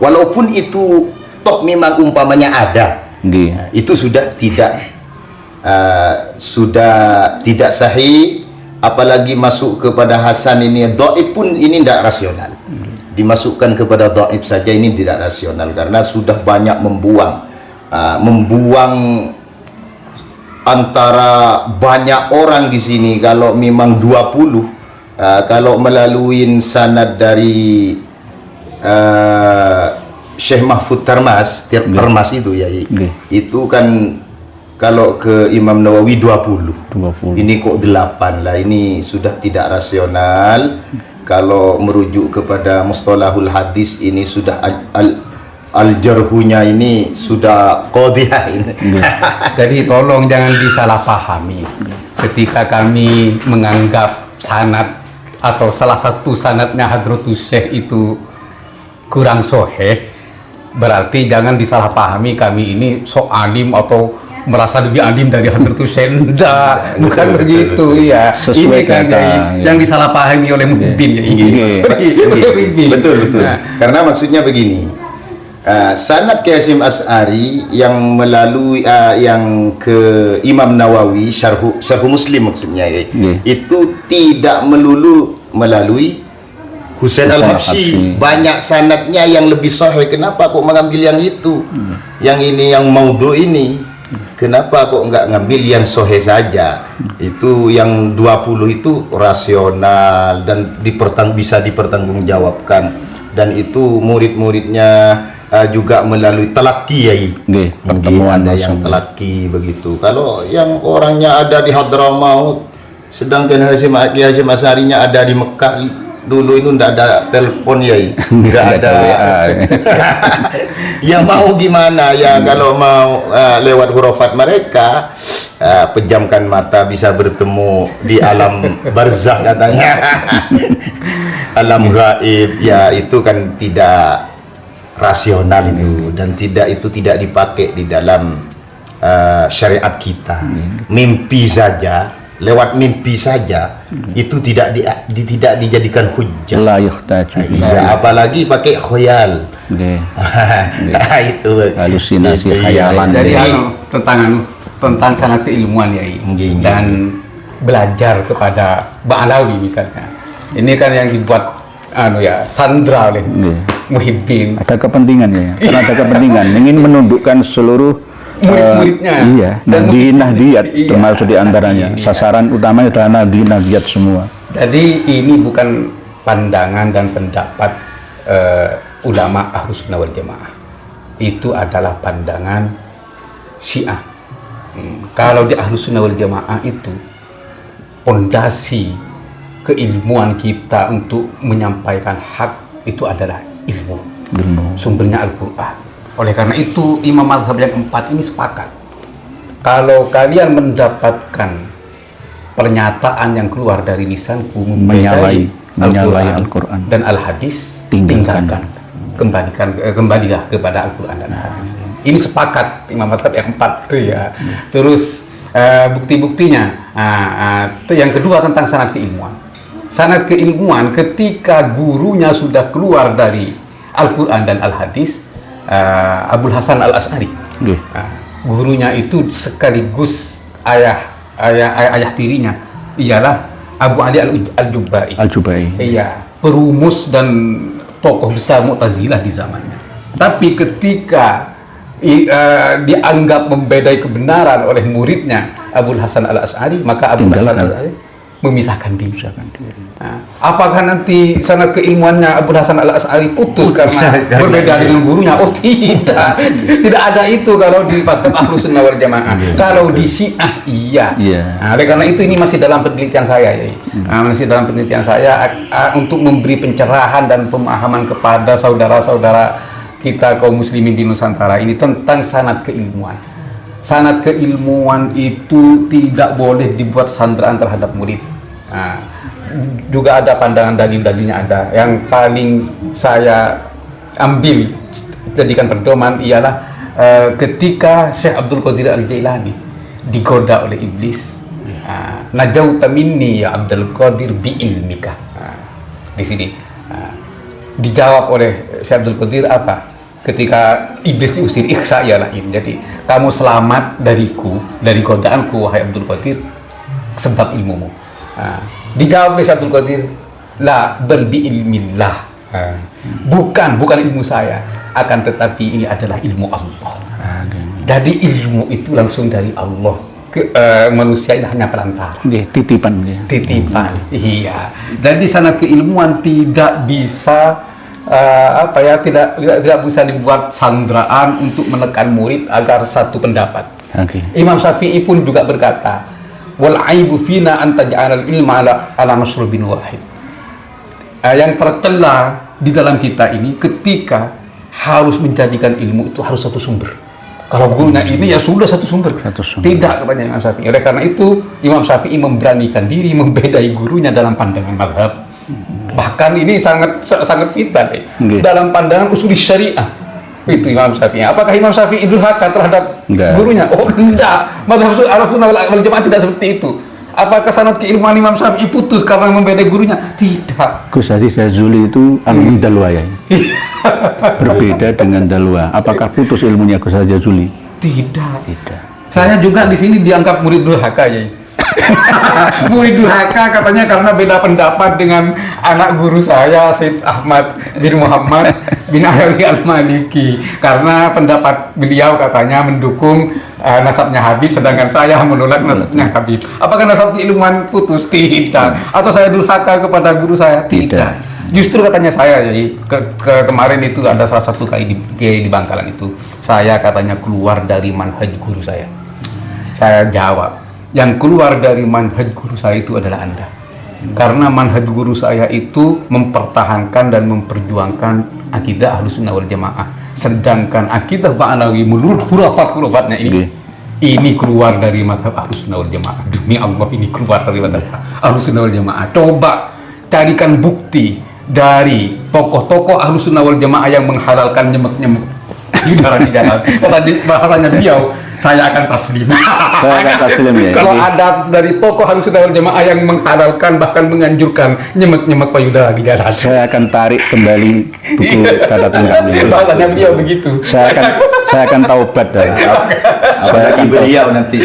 Walaupun itu toh memang umpamanya ada, itu sudah tidak sahih, apalagi masuk kepada Hasan ini dhaif pun ini tidak rasional. Dimasukkan kepada dhaif saja ini tidak rasional karena sudah banyak membuang antara banyak orang di sini. Kalau memang 20 kalau melalui sanad dari Syekh Mahfud Termas itu ya, itu kan kalau ke Imam Nawawi 20. Ini kok 8 lah, ini sudah tidak rasional. Kalau merujuk kepada mustalahul hadis ini sudah al-jarhunya ini sudah qadhiyah ini. Jadi tolong jangan disalahpahami ketika kami menganggap sanad atau salah satu sanadnya Hadratus Syekh itu kurang sahih, berarti jangan disalahpahami kami ini sok alim atau merasa lebih alim dari Hadratus Syekh. Enggak, bukan begitu ya. Ini kan yang disalahpahami oleh Muhibbin ya. Betul. Karena maksudnya begini, sanad Kiai Hasyim Asy'ari yang melalui yang ke Imam Nawawi syarhu Muslim maksudnya ya, itu tidak melulu melalui Husain Al-Habsyi. Banyak sanadnya yang lebih sahih. Kenapa kok mengambil yang itu? Yang ini yang maudhu ini. Kenapa kok nggak ngambil yang sahih saja? Itu yang 20 itu rasional dan bisa dipertanggungjawabkan, dan itu murid-muridnya juga melalui talaki ya. Pertemuan ada yang talaki begitu. Kalau yang orangnya ada di Hadramaut, sedangkan Kiai Hasyim Asy'arinya ada di Mekah. Dulu itu ndak ada telepon ya, nggak ada. Ya mau gimana ya, kalau mau lewat hurufat mereka, pejamkan mata bisa bertemu di alam barzakh katanya. Alam gaib ya, itu kan tidak rasional itu, dan itu tidak dipakai di dalam syariat kita. Mimpi saja, lewat mimpi saja itu tidak dijadikan hujjah. La yuhtaju. Ya, apalagi pakai khayal. Itu halusinasi khayalan. Jadi tentang sanad keilmuan ya, dan belajar kepada Ba'alawi misalnya. Ini kan yang dibuat sandra oleh Muhibbin. Ada kepentingan ya. Karena ada kepentingan ingin menundukkan seluruh murid-muridnya dan nahdiyat termasuk diantaranya. Sasaran utamanya adalah nahdiyat semua. Jadi ini bukan pandangan dan pendapat ulama Ahlus Sunnah wal Jamaah, itu adalah pandangan Syiah. Kalau di Ahlus Sunnah wal Jamaah itu pondasi keilmuan kita untuk menyampaikan hak itu adalah ilmu. Sumbernya Al-Quran. Oleh karena itu imam mazhab yang 4 ini sepakat, kalau kalian mendapatkan pernyataan yang keluar dari lisanku menyalahi Al-Quran dan Al-Hadis, tinggalkan, kembalilah kepada Al-Quran dan Al-Hadis. Ini sepakat imam mazhab yang 4 itu ya. Terus bukti-buktinya, itu yang kedua tentang sanad keilmuan. Sanad keilmuan ketika gurunya sudah keluar dari Al-Quran dan Al-Hadis, Abul Hasan Al-Asy'ari, gurunya itu sekaligus ayah tirinya ialah Abu Ali Al-Jubai. Iya, perumus dan tokoh besar Mu'tazilah di zamannya. Tapi ketika dianggap membedai kebenaran oleh muridnya Abul Hasan Al-Asy'ari, maka Abul Hasan Al-Asy'ari memisahkan diri. Apakah nanti sanad keilmuannya Abul Hasan Al-Asy'ari putus karena berbeda dengan gurunya? Oh tidak, tidak ada itu kalau di mazhab Ahlus Sunnah wal Jamaah. Kalau di Syiah iya. Oleh karena itu ini masih dalam penelitian saya ya. Masih dalam penelitian saya untuk memberi pencerahan dan pemahaman kepada saudara-saudara kita kaum muslimin di Nusantara ini tentang sanad keilmuan. sanad keilmuan itu tidak boleh dibuat sandraan terhadap murid. Nah, juga ada pandangan dalil-dalilnya ada. Yang paling saya ambil jadikan pedoman ialah ketika Syekh Abdul Qadir Al-Jailani digoda oleh iblis. Najauta minni ya Abdul Qadir bi ilmika. Di sini dijawab oleh Syekh Abdul Qadir apa? Ketika iblis diusir, ikhsa ya lain. Jadi kamu selamat dariku, dari godaanku wahai Abdul Qadir sebab ilmumu. Dijawab oleh Syekh Abdul Qadir, la bal bi ilmillah. Bukan ilmu saya, akan tetapi ini adalah ilmu Allah. Jadi ilmu itu langsung dari Allah. Manusia ini hanya perantara. Titipan. Titipan. Iya. Jadi sanad keilmuan tidak bisa tidak bisa dibuat sandraan untuk menekan murid agar satu pendapat. Imam Syafi'i pun juga berkata, wal aibu fina an taj'alal ilma ala masrubin wahid. Yang tercela di dalam kita ini ketika harus menjadikan ilmu itu harus satu sumber. Kalau gurunya ini ya sudah satu sumber. Tidak, katanya Imam Syafi'i. Oleh karena itu Imam Syafi'i memberanikan diri membedai gurunya dalam pandangan mazhab. Bahkan ini sangat vital dalam pandangan usul syariah. Itu Imam Syafi'i. Apakah Imam Syafi'i durhaka terhadap gurunya? Oh, tidak. Mazhab Ahlussunnah wal Jamaah tidak seperti itu. Apakah sanad keilmuan Imam Syafi'i putus karena membedai gurunya? Tidak. Gus Aziz Jazuli itu alumni Dalwa ya. Berbeda dengan Dalwa. Apakah putus ilmunya Gus Aziz Jazuli? Tidak. Saya juga di sini dianggap murid durhaka ya. Murid durhaka katanya karena beda pendapat dengan anak guru saya Syed Ahmad bin Muhammad bin Alawi Al-Maliki, karena pendapat beliau katanya mendukung nasabnya Habib, sedangkan saya menolak nasabnya Habib. Apakah nasab keilmuan putus? Tidak. Atau saya durhaka kepada guru saya? Tidak. Justru katanya saya kemarin itu ada salah satu kiai di Bangkalan itu, saya katanya keluar dari manhaj guru saya. Saya jawab, yang keluar dari manhaj guru saya itu adalah Anda. Karena manhaj guru saya itu mempertahankan dan memperjuangkan akidah Ahlussunnah wal Jamaah. Sedangkan akidah Ba'alawi menurut khurafat-khurafatnya ini keluar dari mazhab Ahlussunnah wal Jamaah. Demi Allah, ini keluar dari mazhab Ahlussunnah wal Jamaah. Coba carikan bukti dari tokoh-tokoh Ahlussunnah wal Jamaah yang menghalalkan nyemek-nyemek udara di jalan. Kata bahasanya beliau, saya akan taslim. Saya akan taslim ya. Kalau ada dari tokoh Ahlussunnah wal Jamaah yang menghalalkan bahkan menganjurkan nyemek-nyemek payudara di jalan, saya akan tarik kembali buku catatan kami. Bahasanya beliau begitu. Saya akan taubat dah. Apalagi beliau nanti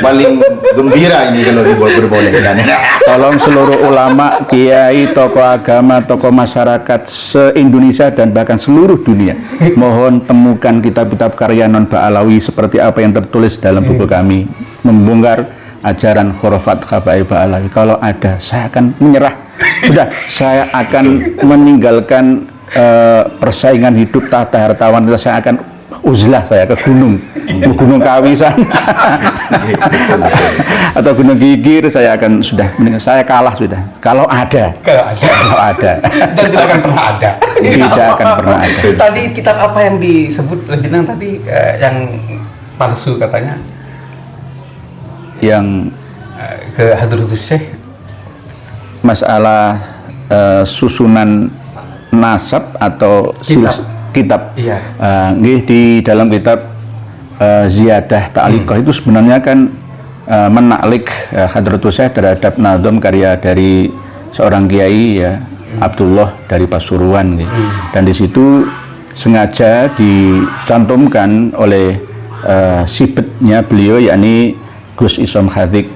paling gembira ini kalau diperbolehkan. Tolong seluruh ulama, kiai, tokoh agama, tokoh masyarakat se-Indonesia dan bahkan seluruh dunia, mohon temukan kitab-kitab karya non Ba'alawi seperti apa yang tertulis dalam buku kami, membongkar ajaran khurafat khabaib Ba'alawi. Kalau ada, saya akan menyerah. Sudah, saya akan meninggalkan persaingan hidup tata hartawan. Saya akan uzlah, saya ke Gunung Kawi sana atau Gunung Gigir. Saya akan saya kalah sudah. Kalau ada Dan tidak akan pernah ada. Tidak akan pernah ada. Tadi kitab apa yang disebut Jenang tadi yang palsu katanya? Yang ke Hadratus Syekh, masalah susunan nasab atau kitab. Iya. Di dalam kitab Ziyadah Ta'liqah itu sebenarnya kan menaklik Hadratus Syekh terhadap nadom karya dari seorang kiai ya, Abdullah dari Pasuruan gitu. Dan di situ sengaja dicantumkan oleh sibetnya beliau, yakni Gus Isom Khatik,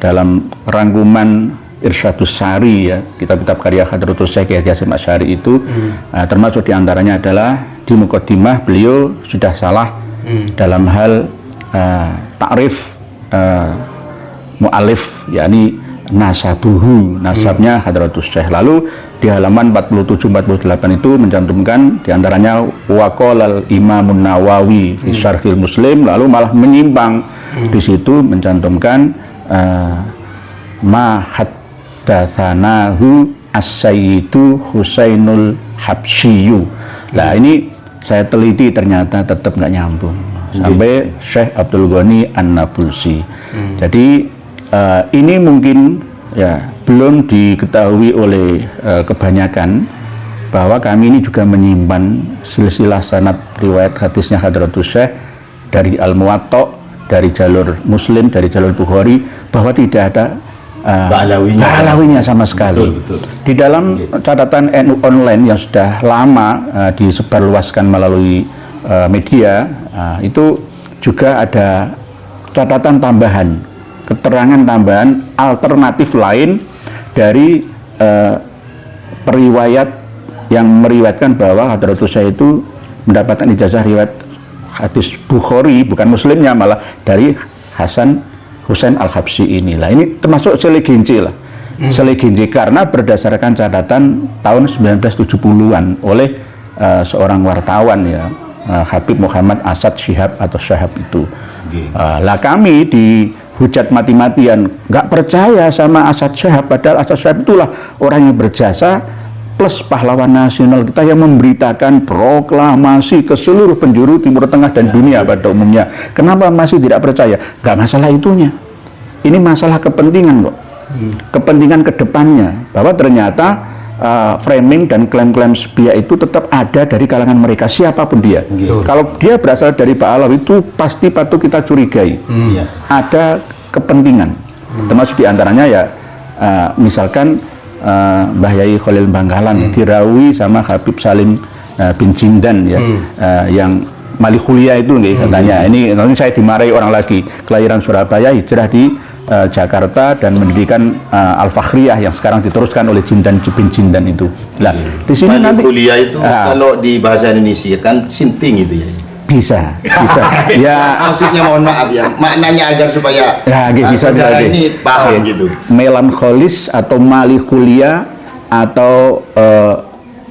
dalam rangkuman Irsyadus Sari ya, kitab-kitab karya Hadratus Syekh Kiai Hasyim Asy'ari itu, termasuk diantaranya adalah di muqaddimah beliau sudah salah dalam hal takrif mu'alif, yakni nasabnya Hadratus Syekh. Lalu di halaman 47-48 itu mencantumkan diantaranya waqolal Imamun Nawawi fi Syarhil Muslim, lalu malah menyimpang di situ mencantumkan ma haddatsanahu as-sayyidu Husainul Habsyiyu. Nah ini saya teliti ternyata tetap nggak nyambung. sampai Syekh Abdul Ghani An-Nabulsi. Jadi ini mungkin ya belum diketahui oleh kebanyakan bahwa kami ini juga menyimpan silsilah sanad riwayat hadisnya Hadratus Syekh dari Al-Muwatta, dari jalur Muslim, dari jalur Bukhari, bahwa tidak ada Ba'alawinya sama sekali. Betul. Di dalam catatan NU online yang sudah lama disebarluaskan melalui media, itu juga ada catatan tambahan, keterangan tambahan alternatif lain dari periwayat yang meriwayatkan bahwa Hadratus Syekh itu mendapatkan ijazah riwayat hadis Bukhari, bukan Muslimnya, malah dari Husain Al-Habsyi inilah. Ini termasuk selegenci lah. Selegenci karena berdasarkan catatan tahun 1970-an oleh seorang wartawan ya, Habib Muhammad Asad Syihab atau Syahab itu. Lah kami dihujat mati-matian, nggak percaya sama Asad Syihab, padahal Asad Syihab itulah orang yang berjasa plus pahlawan nasional kita yang memberitakan proklamasi ke seluruh penjuru Timur Tengah dan dunia pada umumnya. Kenapa masih tidak percaya? Gak masalah itunya. Ini masalah kepentingan kok. Kepentingan kedepannya. Bahwa ternyata framing dan klaim-klaim sepihak itu tetap ada dari kalangan mereka, siapapun dia. Kalau dia berasal dari Ba'alawi itu pasti patut kita curigai. Ada kepentingan. Termasuk diantaranya ya misalkan Mbah Yai Khalil Bangkalan dirawi sama Habib Salim bin Jindan ya, yang Malikulia itu katanya. Ini nanti saya dimarahi orang lagi, kelahiran Surabaya, hijrah di Jakarta dan mendirikan Al-Fakhriyah yang sekarang diteruskan oleh Jindan bin Jindan itu. Nah, di sini nanti Malikulia itu kalau di bahasa Indonesia kan sinting itu ya. Bisa. Ya, maksudnya mohon maaf ya, maknanya agar supaya bisa ini paham gitu. Melankolis atau malikulia atau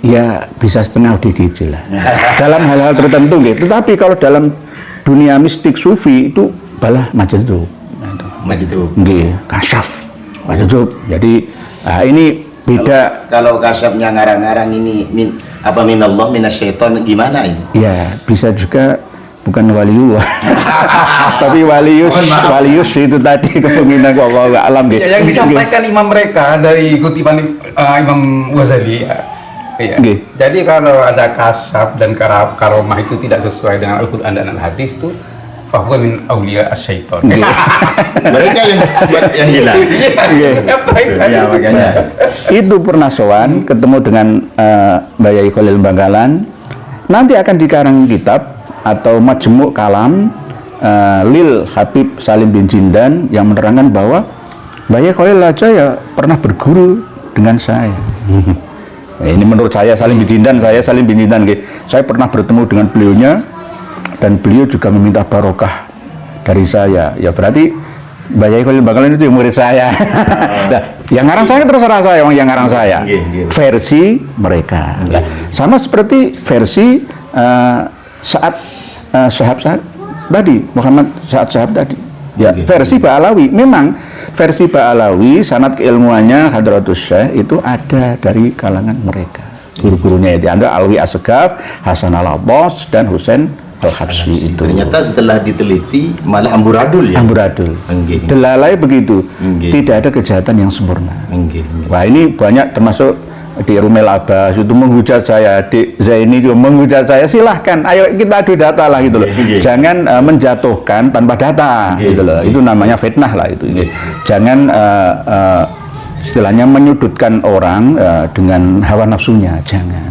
ya bisa setengah DGJ lah. Dalam hal-hal tertentu gitu. Tetapi kalau dalam dunia mistik sufi itu balah majdzub. Majdzub. Nggih, kasyaf. Majdzub. Jadi ini beda. Kalau kasyafnya ngarang-ngarang ini minallah minasyaiton gimana ini? Ya, bisa juga bukan waliullah. Tapi walius itu tadi kepemimpinan Allah alam gitu. Ya, yang disampaikan imam mereka dari kutipan Imam Ghazali ya. Iya. Jadi kalau ada kasyaf dan karomah itu tidak sesuai dengan Al-Qur'an dan Al-Hadis itu fahuwa min auliya asyaiton. Mereka yang gila. Ya, makanya itu pernah sowan ketemu dengan Mbah Yai Khalil Bangkalan, nanti akan dikarang kitab atau majmu' kalam lil Habib Salim bin Jindan yang menerangkan bahwa Mbah Yai Khalil aja ya pernah berguru dengan saya. Ini menurut saya Salim bin Jindan, saya pernah bertemu dengan beliaunya dan beliau juga meminta barokah dari saya. Ya berarti Mbah Yai Khalil Bangkalan itu murid saya. Nah, yang ngarang saya terserah saya, yang ngarang saya. Versi mereka. Nah, sama seperti versi saat Syahab tadi, Muhammad Saat Syahab tadi. Ya, versi Ba'alawi. Memang versi Ba'alawi sanad keilmuannya Hadratus Syekh itu ada dari kalangan mereka. Guru-gurunya itu ada Alwi Asgaf, Hasan Al-Abbas dan Husain Al-Habsyi itu. Ternyata setelah diteliti malah amburadul ya. Amburadul. Delalai begitu. Tidak ada kejahatan yang sempurna. Wah, ini banyak termasuk di Rumel Abbas itu menghujat saya, di Zaini juga menghujat saya. Silahkan, ayo kita adu data lah gitu loh. Jangan menjatuhkan tanpa data gitu loh. Itu namanya fitnah lah itu. Jangan istilahnya menyudutkan orang dengan hawa nafsunya. Jangan.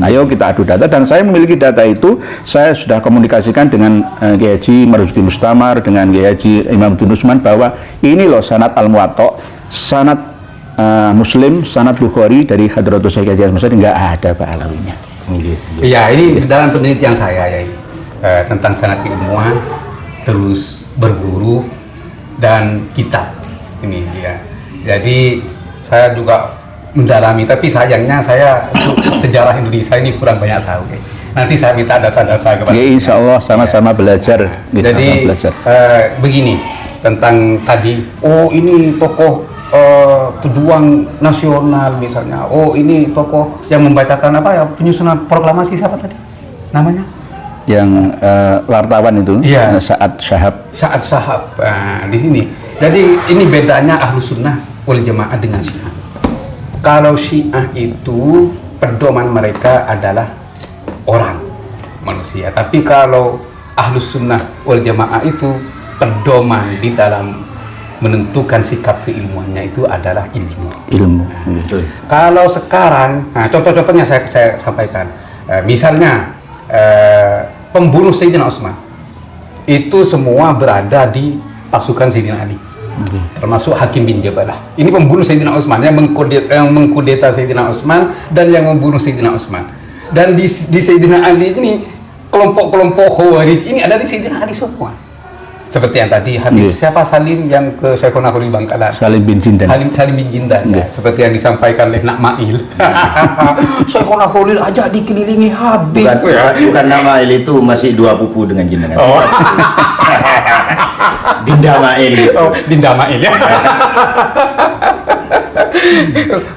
Ayo kita adu data, dan saya memiliki data itu. Saya sudah komunikasikan dengan Kiai Haji Marzuki Mustamar, dengan Kiai Haji Imam Usman bahwa ini loh sanad Al-Muwatta, sanad Muslim, sanad Bukhari dari Hadratus Syekh Haji Hasan nggak ada Ba'alawinya. Iya, ini dalam penelitian saya ya, tentang sanad keilmuan, terus berguru dan kitab ini ya. Jadi saya juga mendalami, tapi sayangnya saya sejarah Indonesia ini kurang banyak tahu. Nanti saya minta data-data kepada. Ya, insya Allah sama-sama belajar. Jadi begini tentang tadi. Oh, ini tokoh pejuang nasional misalnya. Oh, ini tokoh yang membacakan apa ya, penyusunan proklamasi siapa tadi namanya? yang wartawan itu Iya. saat Syahab. Saat Syahab di sini. Jadi ini bedanya Ahlus Sunnah wal Jamaah dengan Syiah. Kalau Syiah itu pedoman mereka adalah orang, manusia. Tapi kalau Ahlus Sunnah wal Jamaah itu pedoman di dalam menentukan sikap keilmuannya itu adalah ilmu. Betul. Kalau sekarang, nah contoh-contohnya saya sampaikan. Misalnya pembunuh Sayyidina Utsman itu semua berada di pasukan Sayyidina Ali, termasuk Hakim bin Jabalah. Ini pembunuh Sayyidina Utsman, yang mengkudeta Sayyidina Utsman dan yang membunuh Sayyidina Utsman. Dan di Sayyidina Ali ini kelompok-kelompok Khawarij ini ada di Sayyidina Ali semua. Seperti yang tadi Habib siapa Salim yang ke Syekhona Khalil Bangkalan, Salim bin Jindan. Salim bin Jindan, ya. Seperti yang disampaikan oleh Nak Mail. Syekhona Khalil aja dikelilingi Habib. Bukan nama Il itu masih dua pupu dengan jenengan. Oh. Dinda Mail. Oh, Dinda Mail ya.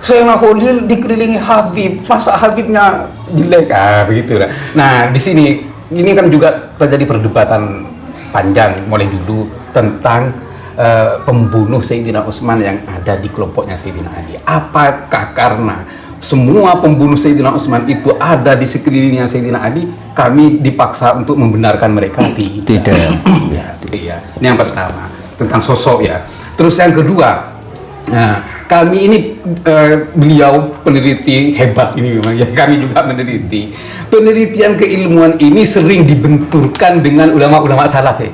Syekhona Khalil dikelilingi Habib, masa Habibnya jelek begitu lah. Nah, di sini ini kan juga terjadi perdebatan panjang mulai dulu tentang pembunuh Sayyidina Utsman yang ada di kelompoknya Sayyidina Ali. Apakah karena semua pembunuh Sayyidina Utsman itu ada di sekelilingnya Sayyidina Ali, kami dipaksa untuk membenarkan mereka? Tidak. Iya. Ini yang pertama tentang sosok ya. Terus yang kedua, nah, kami ini beliau peneliti hebat ini memang ya, kami juga meneliti. Penelitian keilmuan ini sering dibenturkan dengan ulama-ulama salaf ya.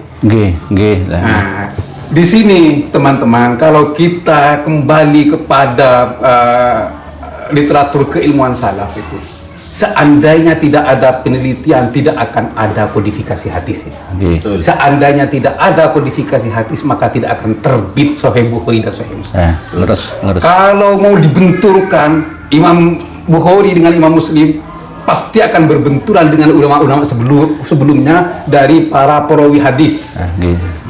Nah, di sini teman-teman, kalau kita kembali kepada literatur keilmuan salaf itu, seandainya tidak ada penelitian, tidak akan ada kodifikasi hadis ya. Seandainya tidak ada kodifikasi hadis, maka tidak akan terbit Sahih Bukhari dan Sahih Muslim. Kalau mau dibenturkan Imam Bukhari dengan Imam Muslim, pasti akan berbenturan dengan ulama-ulama sebelumnya dari para perawi hadis.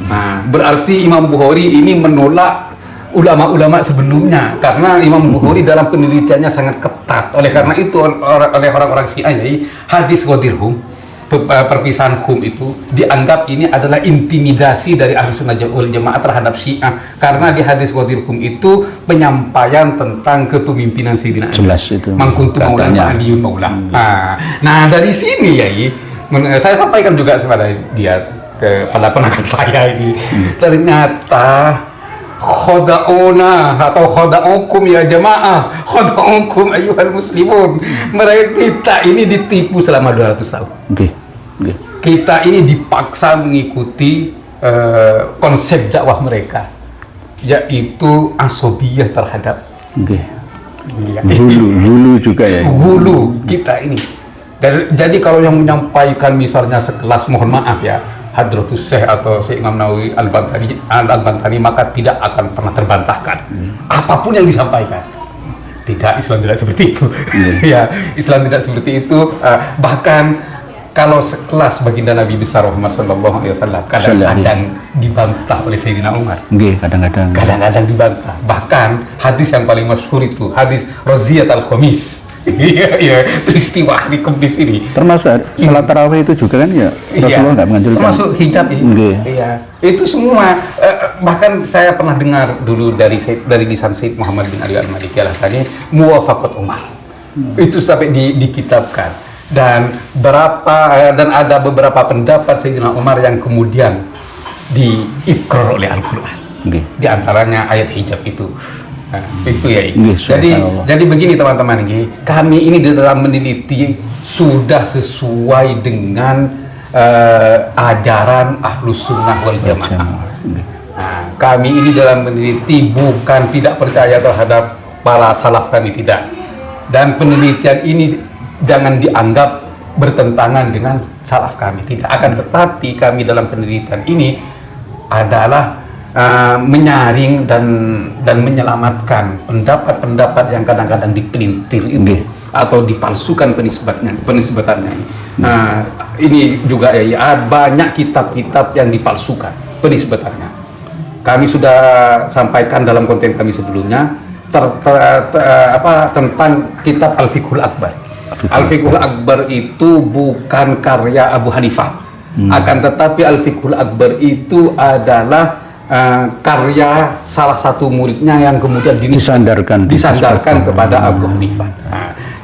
Nah, berarti Imam Bukhari ini menolak ulama-ulama sebelumnya, karena Imam Bukhari dalam penelitiannya sangat ketat. Oleh karena itu oleh orang-orang Syiah, hadis Ghadir Hum, perpisahan Hum itu dianggap ini adalah intimidasi dari Ahlus Sunnah wal Jamaah terhadap Syiah, karena di hadis Ghadir Hum itu penyampaian tentang kepemimpinan Sayyidina Ali. Jelas itu. Mangkuntu maulana Aliun maula. Nah, dari sini saya sampaikan juga kepada dia, kepada penakan saya ini, ternyata khoda'una atau khoda'ukum ya jamaah, khoda'ukum ayyuhal muslimun. Mereka kita ini ditipu selama 200 tahun. Kita ini dipaksa mengikuti konsep dakwah mereka, yaitu asobiyah terhadap Hulu juga ya. Hulu kita ini. Jadi kalau yang menyampaikan misalnya sekelas, mohon maaf ya, Hadratus Syekh atau Syekh Imam Nawawi Al-Bantani, maka tidak akan pernah terbantahkan apapun yang disampaikan. Tidak, Islam tidak seperti itu. Ya, Islam tidak seperti itu. Bahkan kalau sekelas baginda Nabi besar Muhammad sallallahu alaihi wasallam kadang-kadang dibantah oleh Sayyidina Umar. Kadang-kadang dibantah. Bahkan hadis yang paling masyhur itu hadis Raziyat al-Khamis. Iya, peristiwa hari Kamis ini. Termasuk salat tarawih itu juga kan ya. Rasulullah nggak menganjurkan. Termasuk hijab ya. Iya. Itu semua bahkan saya pernah dengar dulu dari lisan Sayyid Muhammad bin Ali Al-Maliki Al-Hasani, muwafaqat Umar. Itu sampai dikitabkan. Dan ada beberapa pendapat Sayyidina Umar yang kemudian diikrar oleh Al-Qur'an. Di antaranya ayat hijab itu. Nah, itu ya. Jadi begini teman-teman, kami ini di dalam meneliti sudah sesuai dengan ajaran Ahlus Sunnah wal Jamaah. Nah, kami ini dalam meneliti bukan tidak percaya terhadap para salaf, kami tidak. Dan penelitian ini jangan dianggap bertentangan dengan salaf kami, tidak. Akan tetapi kami dalam penelitian ini adalah menyaring dan menyelamatkan pendapat-pendapat yang kadang-kadang dipelintir itu atau dipalsukan penisbatannya. Nah, ini juga ya banyak kitab-kitab yang dipalsukan penisbatannya. Kami sudah sampaikan dalam konten kami sebelumnya tentang kitab Al-Fiqhul Akbar. Al-Fiqhul Akbar itu bukan karya Abu Hanifah. Akan tetapi Al-Fiqhul Akbar itu adalah karya salah satu muridnya yang kemudian disandarkan kepada Abu Hanifah.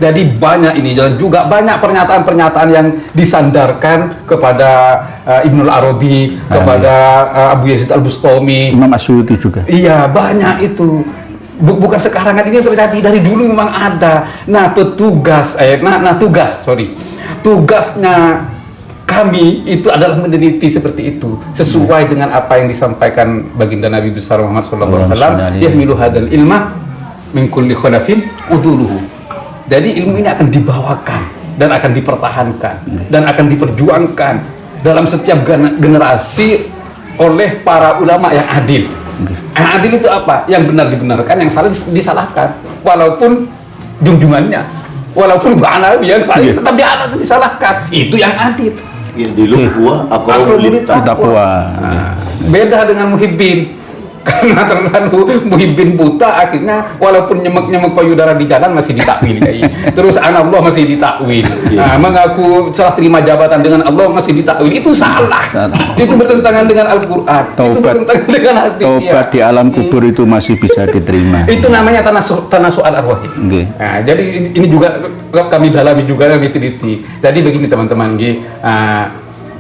Jadi banyak ini, dan juga banyak pernyataan-pernyataan yang disandarkan kepada Ibnul Arabi, kepada Abu Yazid Al-Bustami, Imam Asyuti juga. Iya, banyak itu. Bukan sekarang kan, ini terjadi, dari dulu memang ada. Nah, tugasnya kami itu adalah meneliti seperti itu, sesuai dengan apa yang disampaikan baginda Nabi besar Muhammad SAW. Yahmilu hadzal ilma min kulli khulafin uduluhu. Jadi ilmu ini akan dibawakan dan akan dipertahankan dan akan diperjuangkan dalam setiap generasi oleh para ulama yang adil. Yang adil itu apa? Yang benar dibenarkan, yang salah disalahkan. Walaupun junjungannya, walaupun Nabi yang salah tetap disalahkan. Itu yang adil. Dulu gua aqrabul taqwa. Beda dengan muhibbin. Karena terlalu muhibbin buta, akhirnya walaupun nyemek-nyemek payudara di jalan masih ditakwil. Terus anak Allah masih ditakwil. Mengaku serah terima jabatan dengan Allah masih ditakwil. Itu salah. Itu bertentangan dengan Al-Qur'an. Itu bertentangan dengan hadis. Taubat di alam kubur itu masih bisa diterima. Itu namanya tanasu'al arwah. Nah, jadi ini juga kami dalami juga, kami teliti. Jadi begini teman-teman,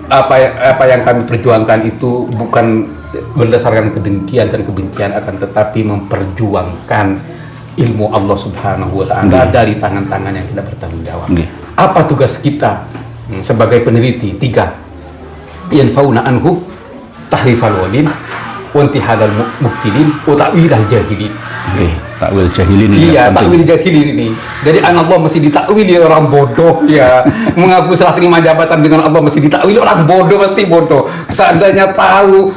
apa yang kami perjuangkan itu bukan berdasarkan kedengkian dan kebencian, akan tetapi memperjuangkan ilmu Allah Subhanahu wa Ta'ala dari tangan-tangan yang tidak bertanggung jawab. Apa tugas kita sebagai peneliti? 3. Yanfauna anhu tahrifal walin wa intihadal mubtilin wa ta'wilal jahilin. Takwil jahilin. Iya, takwil jahilin ini. Jadi Allah masih ditakwili orang bodoh, ya. Mengaku serah terima jabatan dengan Allah masih ditakwili orang bodoh, pasti bodoh. Seandainya tahu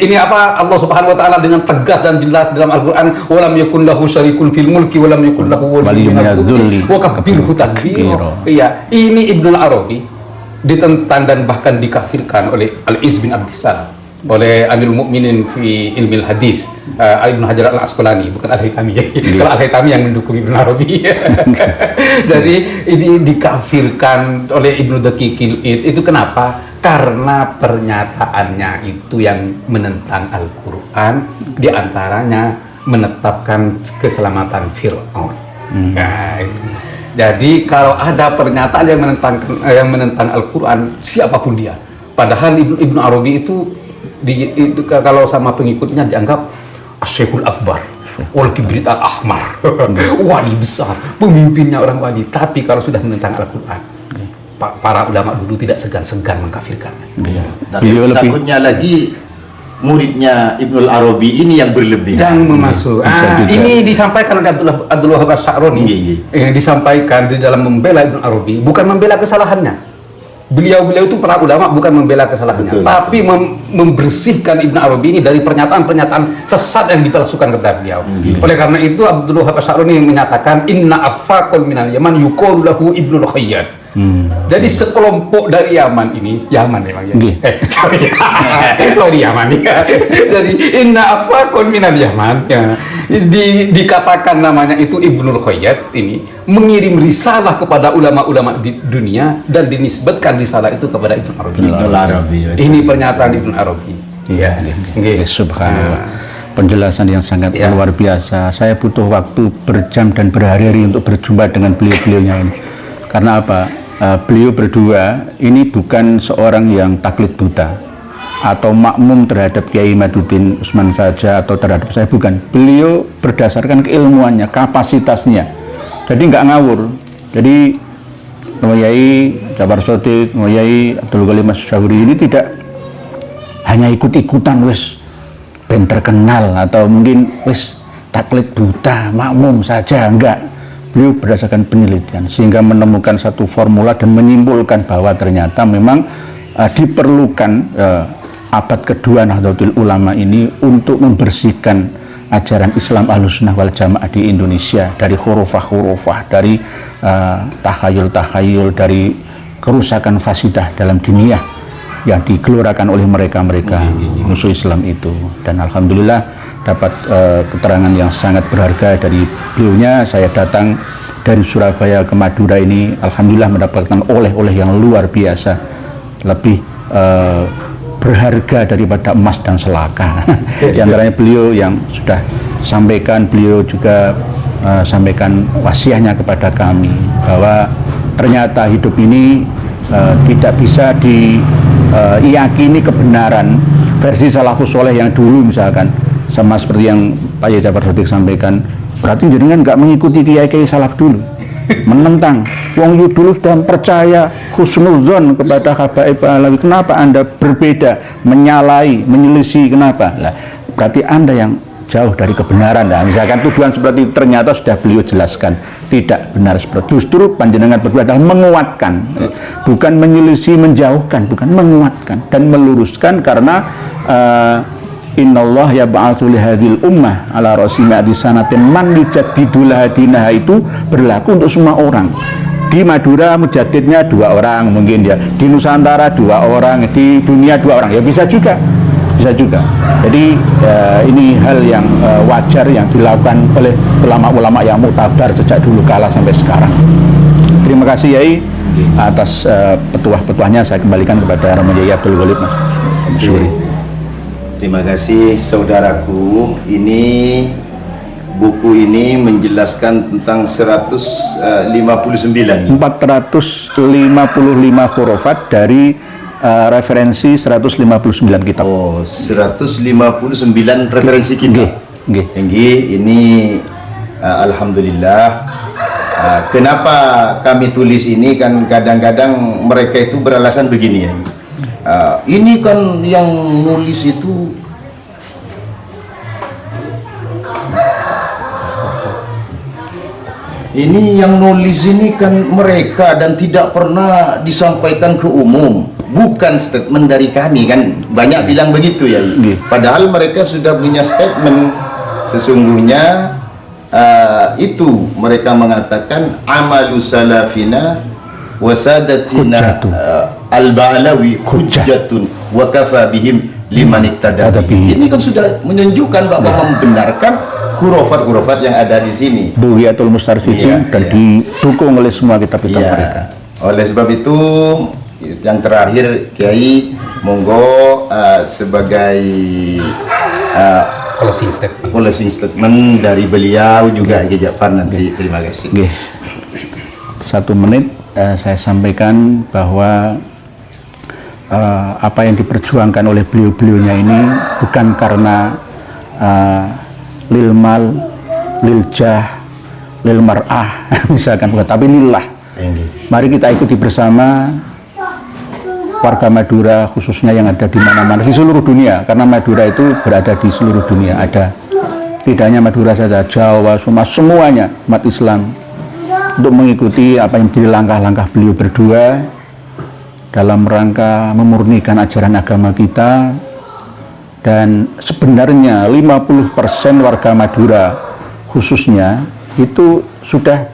ini apa Allah Subhanahu wa Ta'ala dengan tegas dan jelas dalam Al-Qur'an, walam yakun lahu syarikun fil mulki walam yakun lahu waliyyun minadh dhulli wa kabbirhu takbira. Iya, ini Ibnul Arabi ditentang dan bahkan dikafirkan oleh Al-Izz bin Abdissalam, oleh Amirul Mukminin fi ilmil hadis, Ibnu Hajar Al-Asqalani, bukan Al-Haytami. Kalau Al-Haytami yang mendukung Ibnu Arabi. Jadi ini dikafirkan oleh Ibnu Daqiqil Id. Itu kenapa? Karena pernyataannya itu yang menentang Al-Qur'an, diantaranya menetapkan keselamatan Fir'aun. Nah, itu. Jadi kalau ada pernyataan yang menentang Al-Qur'an, siapapun dia. Padahal Ibnu Arabi itu kalau sama pengikutnya dianggap Asy-Syekhul Akbar, wal kibrit al-ahmar, wali besar, pemimpinnya orang wali. Tapi kalau sudah menentang Al-Qur'an, para ulama dulu tidak segan-segan mengkafirkannya. Takutnya lagi muridnya Ibnul Arabi ini yang berlebih. Yang memasuk. Ini disampaikan oleh Abdul Wahhab Asy-Sya'rani. Yang disampaikan di dalam membela Ibnul Arabi, bukan membela kesalahannya. Beliau itu para ulama bukan membela kesalahannya, tapi membersihkan Ibnu Arabi ini dari pernyataan-pernyataan sesat yang dipalsukan kepada beliau. Oleh karena itu Abdul Wahhab Asy-Sya'rani yang menyatakan inna affaqul minal Yaman yuqalu lahu Ibnul Khayyat. Jadi sekelompok dari Yaman ini, Yaman memang ya. Sorry Yaman ya. Jadi inna affaqul minal Yaman ya. Dikatakan namanya itu Ibnul Khayyat ini mengirim risalah kepada ulama-ulama di dunia dan dinisbatkan risalah itu kepada Ibnu Arabi. Ini pernyataan Ibnu Arabi. Iya. Subhanallah. Penjelasan yang sangat luar biasa. Saya butuh waktu berjam dan berhari-hari untuk berjumpa dengan beliau-beliaunya ini. Karena apa? Beliau berdua ini bukan seorang yang taklid buta atau makmum terhadap Kiai Maduddin Usman saja atau terhadap saya, bukan. Beliau berdasarkan keilmuannya, kapasitasnya. Jadi nggak ngawur. Jadi Yai Jabar Shadiq, Yai Abdul Ghani Masyahuri ini tidak hanya ikut-ikutan wis ben terkenal atau mungkin wis taklid buta, makmum saja, enggak. Beliau berdasarkan penelitian sehingga menemukan satu formula dan menyimpulkan bahwa ternyata memang diperlukan abad kedua Nahdlatul Ulama ini untuk membersihkan ajaran Islam Ahlussunnah wal Jamaah di Indonesia dari khurafah-khurafah, dari takhayul-takhayul, dari kerusakan fasidah dalam dunia yang digelorakan oleh mereka-mereka musuh Islam itu. Dan alhamdulillah dapat keterangan yang sangat berharga dari beliaunya. Saya datang dari Surabaya ke Madura ini alhamdulillah mendapatkan oleh-oleh yang luar biasa, lebih berharga daripada emas dan selaka. Di antaranya beliau yang sudah sampaikan, beliau juga sampaikan wasiatnya kepada kami bahwa ternyata hidup ini tidak bisa diyakini kebenaran versi salafus soleh yang dulu, misalkan sama seperti yang Pak Yai Ja'far Shadiq sampaikan, berarti jenengan nggak mengikuti kiai-kiai salaf dulu, menentang. Wong yu dulu sudah percaya husnuzon kepada habaib alawi, kenapa Anda berbeda, menyalahi, menyelisih, kenapa? Lah, berarti Anda yang jauh dari kebenaran. Nah, misalkan tuduhan seperti itu ternyata sudah beliau jelaskan tidak benar seperti itu. Justru panjenengan berdua adalah menguatkan, bukan menyelisih, menjauhkan, bukan, menguatkan dan meluruskan, karena Innallah yab'atsu li hadhil ummah ala ra'si mi'ati sanatin man yujaddidu laha dinaha, itu berlaku untuk semua orang. Di Madura mujaddidnya 2 orang mungkin ya, di Nusantara 2 orang, di dunia 2 orang, ya bisa juga. Jadi ini hal yang wajar yang dilakukan oleh ulama-ulama yang muktabar sejak dulu kala sampai sekarang. Terima kasih Yai atas petuah-petuahnya. Saya kembalikan kepada Romo Yai Abdul Ghalib, Mas Suri. Terima kasih saudaraku. Ini buku ini menjelaskan tentang 455 hurufat dari referensi 159 kitab. Oh, 159 referensi kitab. Ini alhamdulillah. Kenapa kami tulis ini, kan kadang-kadang mereka itu beralasan begini ya. Ini kan yang nulis itu ini kan mereka dan tidak pernah disampaikan ke umum, bukan statement dari kami, kan banyak bilang begitu ya. Padahal mereka sudah punya statement. Sesungguhnya itu mereka mengatakan amalu salafina wasadatina al-ba'lawi hujjatun wa kafa bihim liman iktada. Ini kan sudah menunjukkan bahwa membenarkan hurufat-hurufat yang ada di sini, Bughiyatul Mustarsyidin, dan didukung oleh semua kitab-kitab mereka. Oleh sebab itu yang terakhir Kiai, monggo sebagai closing statement dari beliau juga Kiai Ja'far nanti. Terima kasih. 1 menit saya sampaikan bahwa apa yang diperjuangkan oleh beliau-beliaunya ini bukan karena lil mal, lil jah, lil mar'ah misalkan, bukan, tapi lillah. Mari kita ikuti bersama warga Madura khususnya yang ada di mana-mana di seluruh dunia, karena Madura itu berada di seluruh dunia. Ada, tidak hanya Madura saja, Jawa, semuanya umat Islam, untuk mengikuti apa yang menjadi langkah-langkah beliau berdua dalam rangka memurnikan ajaran agama kita. Dan sebenarnya 50% warga Madura khususnya itu sudah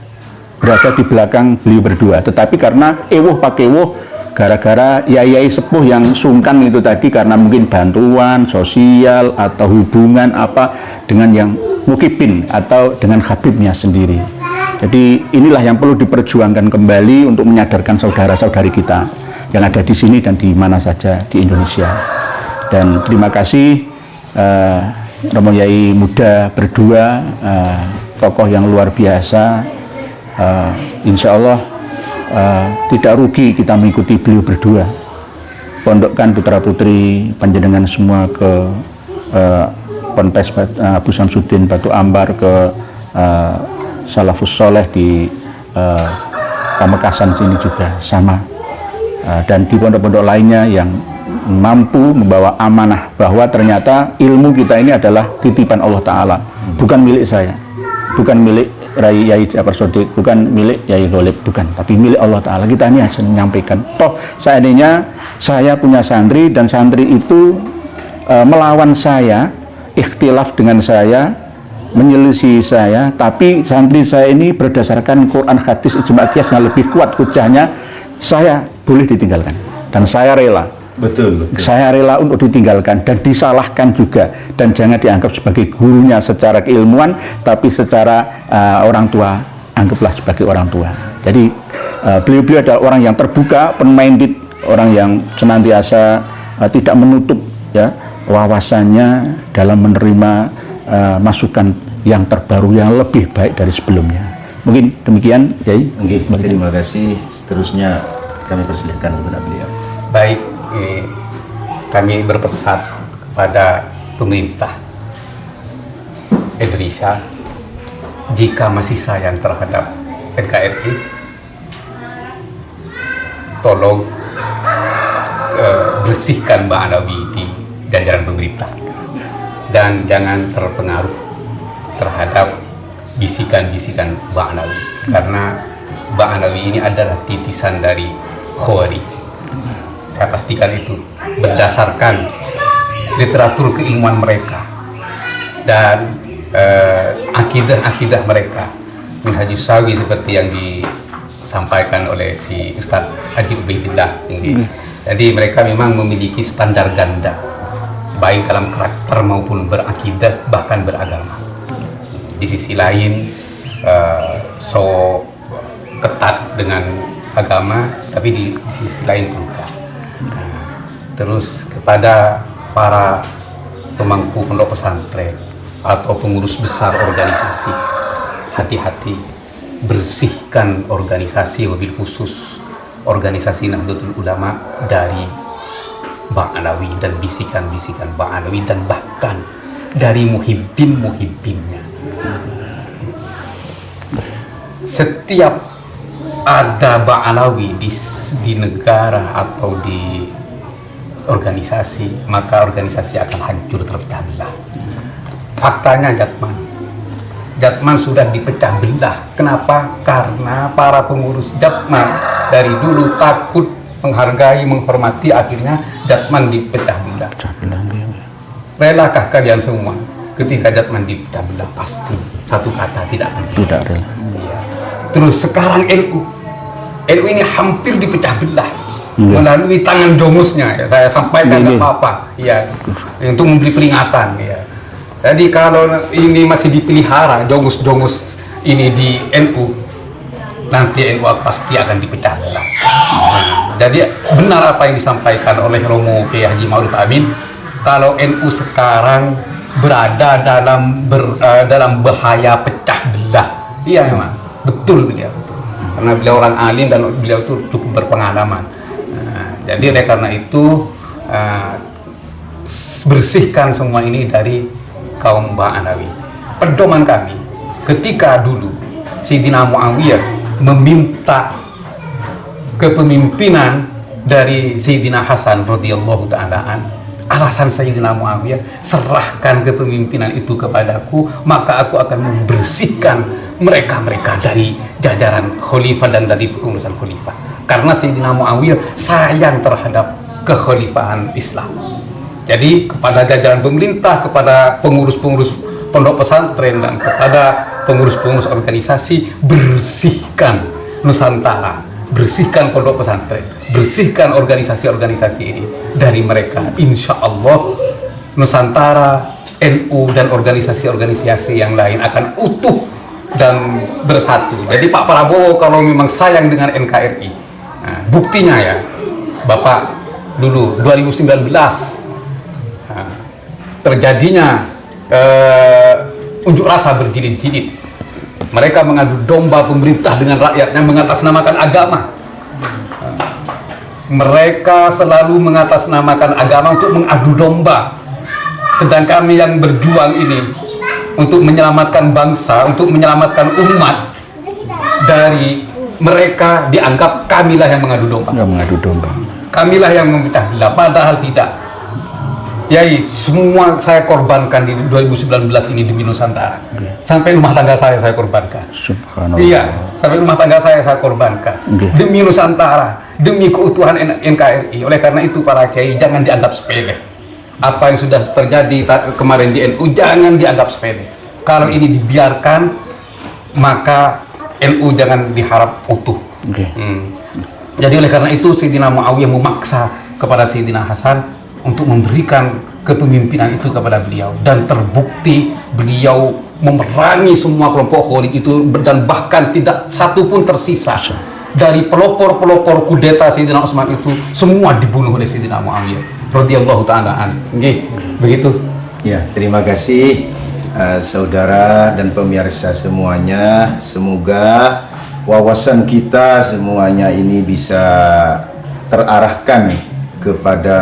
berada di belakang beliau berdua, tetapi karena ewuh pakewuh, gara-gara yai-yai sepuh yang sungkan itu tadi, karena mungkin bantuan sosial atau hubungan apa dengan yang mukibin atau dengan habibnya sendiri. Jadi inilah yang perlu diperjuangkan kembali untuk menyadarkan saudara-saudari kita yang ada di sini dan di mana saja di Indonesia. Dan terima kasih Romo Yai muda berdua, tokoh yang luar biasa. Insya Allah tidak rugi kita mengikuti beliau berdua. Pondokkan putra-putri panjenengan semua ke Ponpes Abu Samsuddin Batu Ambar, ke Salafus Soleh di Pamekasan sini juga sama, dan di pondok-pondok lainnya yang mampu membawa amanah bahwa ternyata ilmu kita ini adalah titipan Allah Ta'ala, bukan milik saya, bukan milik Yai Ja'far Shadiq, bukan milik Yai Ghalib, bukan, tapi milik Allah Ta'ala. Kita ini hanya menyampaikan. Toh seandainya saya punya santri dan santri itu melawan saya, ikhtilaf dengan saya, menyelisih saya, tapi santri saya ini berdasarkan Quran, hadis, ijma' qiyas yang lebih kuat hujahnya, saya boleh ditinggalkan dan saya rela. Betul. Saya rela untuk ditinggalkan dan disalahkan juga, dan jangan dianggap sebagai gurunya secara keilmuan, tapi secara orang tua anggaplah sebagai orang tua. Jadi beliau-beliau adalah orang yang terbuka, open-minded, orang yang senantiasa tidak menutup ya wawasannya dalam menerima masukan yang terbaru yang lebih baik dari sebelumnya. Mungkin demikian, Yai. Terima kasih. Seterusnya kami persilakan kepada beliau. Baik, kami berpesan kepada pemerintah Indonesia, jika masih sayang terhadap NKRI, tolong bersihkan Ba'alawi di jajaran pemerintah dan jangan terpengaruh terhadap bisikan-bisikan Ba'alawi, karena Ba'alawi ini adalah titisan dari Khawarij. Saya pastikan itu berdasarkan literatur keilmuan mereka dan akidah-akidah mereka, Minhajus Sawi seperti yang disampaikan oleh si Ustadz Haji Ubaidillah ini. Jadi mereka memang memiliki standar ganda baik dalam karakter maupun berakidah bahkan beragama. Di sisi lain so ketat dengan agama, tapi di sisi lain vulgar. Terus kepada para pemangku pondok pesantren atau pengurus besar organisasi, hati-hati, bersihkan organisasi, wabil khusus organisasi Nahdlatul Ulama dari Ba'alawi dan bisikan-bisikan Ba'alawi dan bahkan dari muhibbin-muhibbinnya. Setiap ada Ba'alawi di negara atau di organisasi, maka organisasi akan hancur terpecah belah. Faktanya Jatman sudah dipecah belah. Kenapa? Karena para pengurus Jatman dari dulu takut menghargai, menghormati, akhirnya Jatman dipecah belah. Relakah kalian semua ketika Jatman dipecah belah? Pasti satu kata tidak akan rela. Iya. Terus sekarang NU ini hampir dipecah belah melalui tangan jongosnya, ya, saya sampaikan tidak apa-apa ya, untuk memberi peringatan ya. Jadi kalau ini masih dipelihara jongos-jongos ini di NU, nanti NU pasti akan dipecah belah. Jadi benar apa yang disampaikan oleh Romo Kiai Haji Ma'ruf Amin, kalau NU sekarang berada dalam bahaya pecah belah. Iya memang betul beliau itu, karena beliau orang alim dan beliau itu cukup berpengalaman. Jadi oleh karena itu bersihkan semua ini dari kaum Ba'alawi. Pedoman kami ketika dulu Sayyidina Muawiyah meminta kepemimpinan dari Sayyidina Hasan radhiyallahu ta'ala, alasan Sayyidina Muawiyah, serahkan kepemimpinan itu kepadaku, maka aku akan membersihkan mereka-mereka dari jajaran khalifah dan dari pengurusan khalifah. Karena Sayyidina Muawiyah sayang terhadap kekhalifahan Islam. Jadi kepada jajaran pemerintah, kepada pengurus-pengurus pondok pesantren dan kepada pengurus-pengurus organisasi, bersihkan Nusantara, bersihkan pondok pesantren, bersihkan organisasi-organisasi ini dari mereka. Insya Allah Nusantara, NU dan organisasi-organisasi yang lain akan utuh dan bersatu. Jadi Pak Prabowo kalau memang sayang dengan NKRI, buktinya ya, Bapak dulu 2019 terjadinya unjuk rasa berjilid-jilid. Mereka mengadu domba pemerintah dengan rakyatnya, mengatasnamakan agama. Mereka selalu mengatasnamakan agama untuk mengadu domba. Sedangkan kami yang berjuang ini untuk menyelamatkan bangsa, untuk menyelamatkan umat dari mereka, dianggap kamilah yang mengadu domba. Kamilah yang memecah belah, padahal tidak. Yai, semua saya korbankan di 2019 ini demi Nusantara. Sampai rumah tangga saya korbankan. Subhanallah. Iya, sampai rumah tangga saya korbankan. Demi Nusantara, demi keutuhan NKRI. Oleh karena itu para kiai jangan dianggap sepele. Apa yang sudah terjadi kemarin di NU jangan dianggap sepele. Kalau ini dibiarkan, maka NU jangan diharap utuh. Jadi oleh karena itu Sayyidina Muawiyah memaksa kepada Sayyidina Hasan untuk memberikan kepemimpinan itu kepada beliau, dan terbukti beliau memerangi semua kelompok Khawarij itu, dan bahkan tidak satu pun tersisa dari pelopor-pelopor kudeta Sayyidina Utsman itu, semua dibunuh oleh Sayyidina Muawiyah radhiyallahu taala an. Nggih, begitu. Ya, terima kasih saudara dan pemirsa semuanya. Semoga wawasan kita semuanya ini bisa terarahkan kepada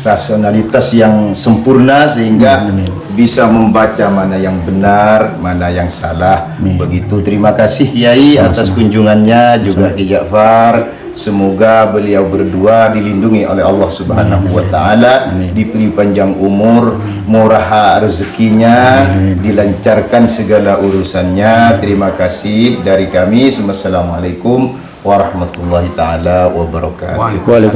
rasionalitas yang sempurna sehingga bisa membaca mana yang benar, mana yang salah. Begitu. Terima kasih Kiai atas kunjungannya, juga Ki Ja'far. Semoga beliau berdua dilindungi oleh Allah Subhanahu wa taala, diberi panjang umur, murah rezekinya, dilancarkan segala urusannya. Terima kasih dari kami. Wassalamualaikum warahmatullahi taala wabarakatuh. Waalaikumsalam.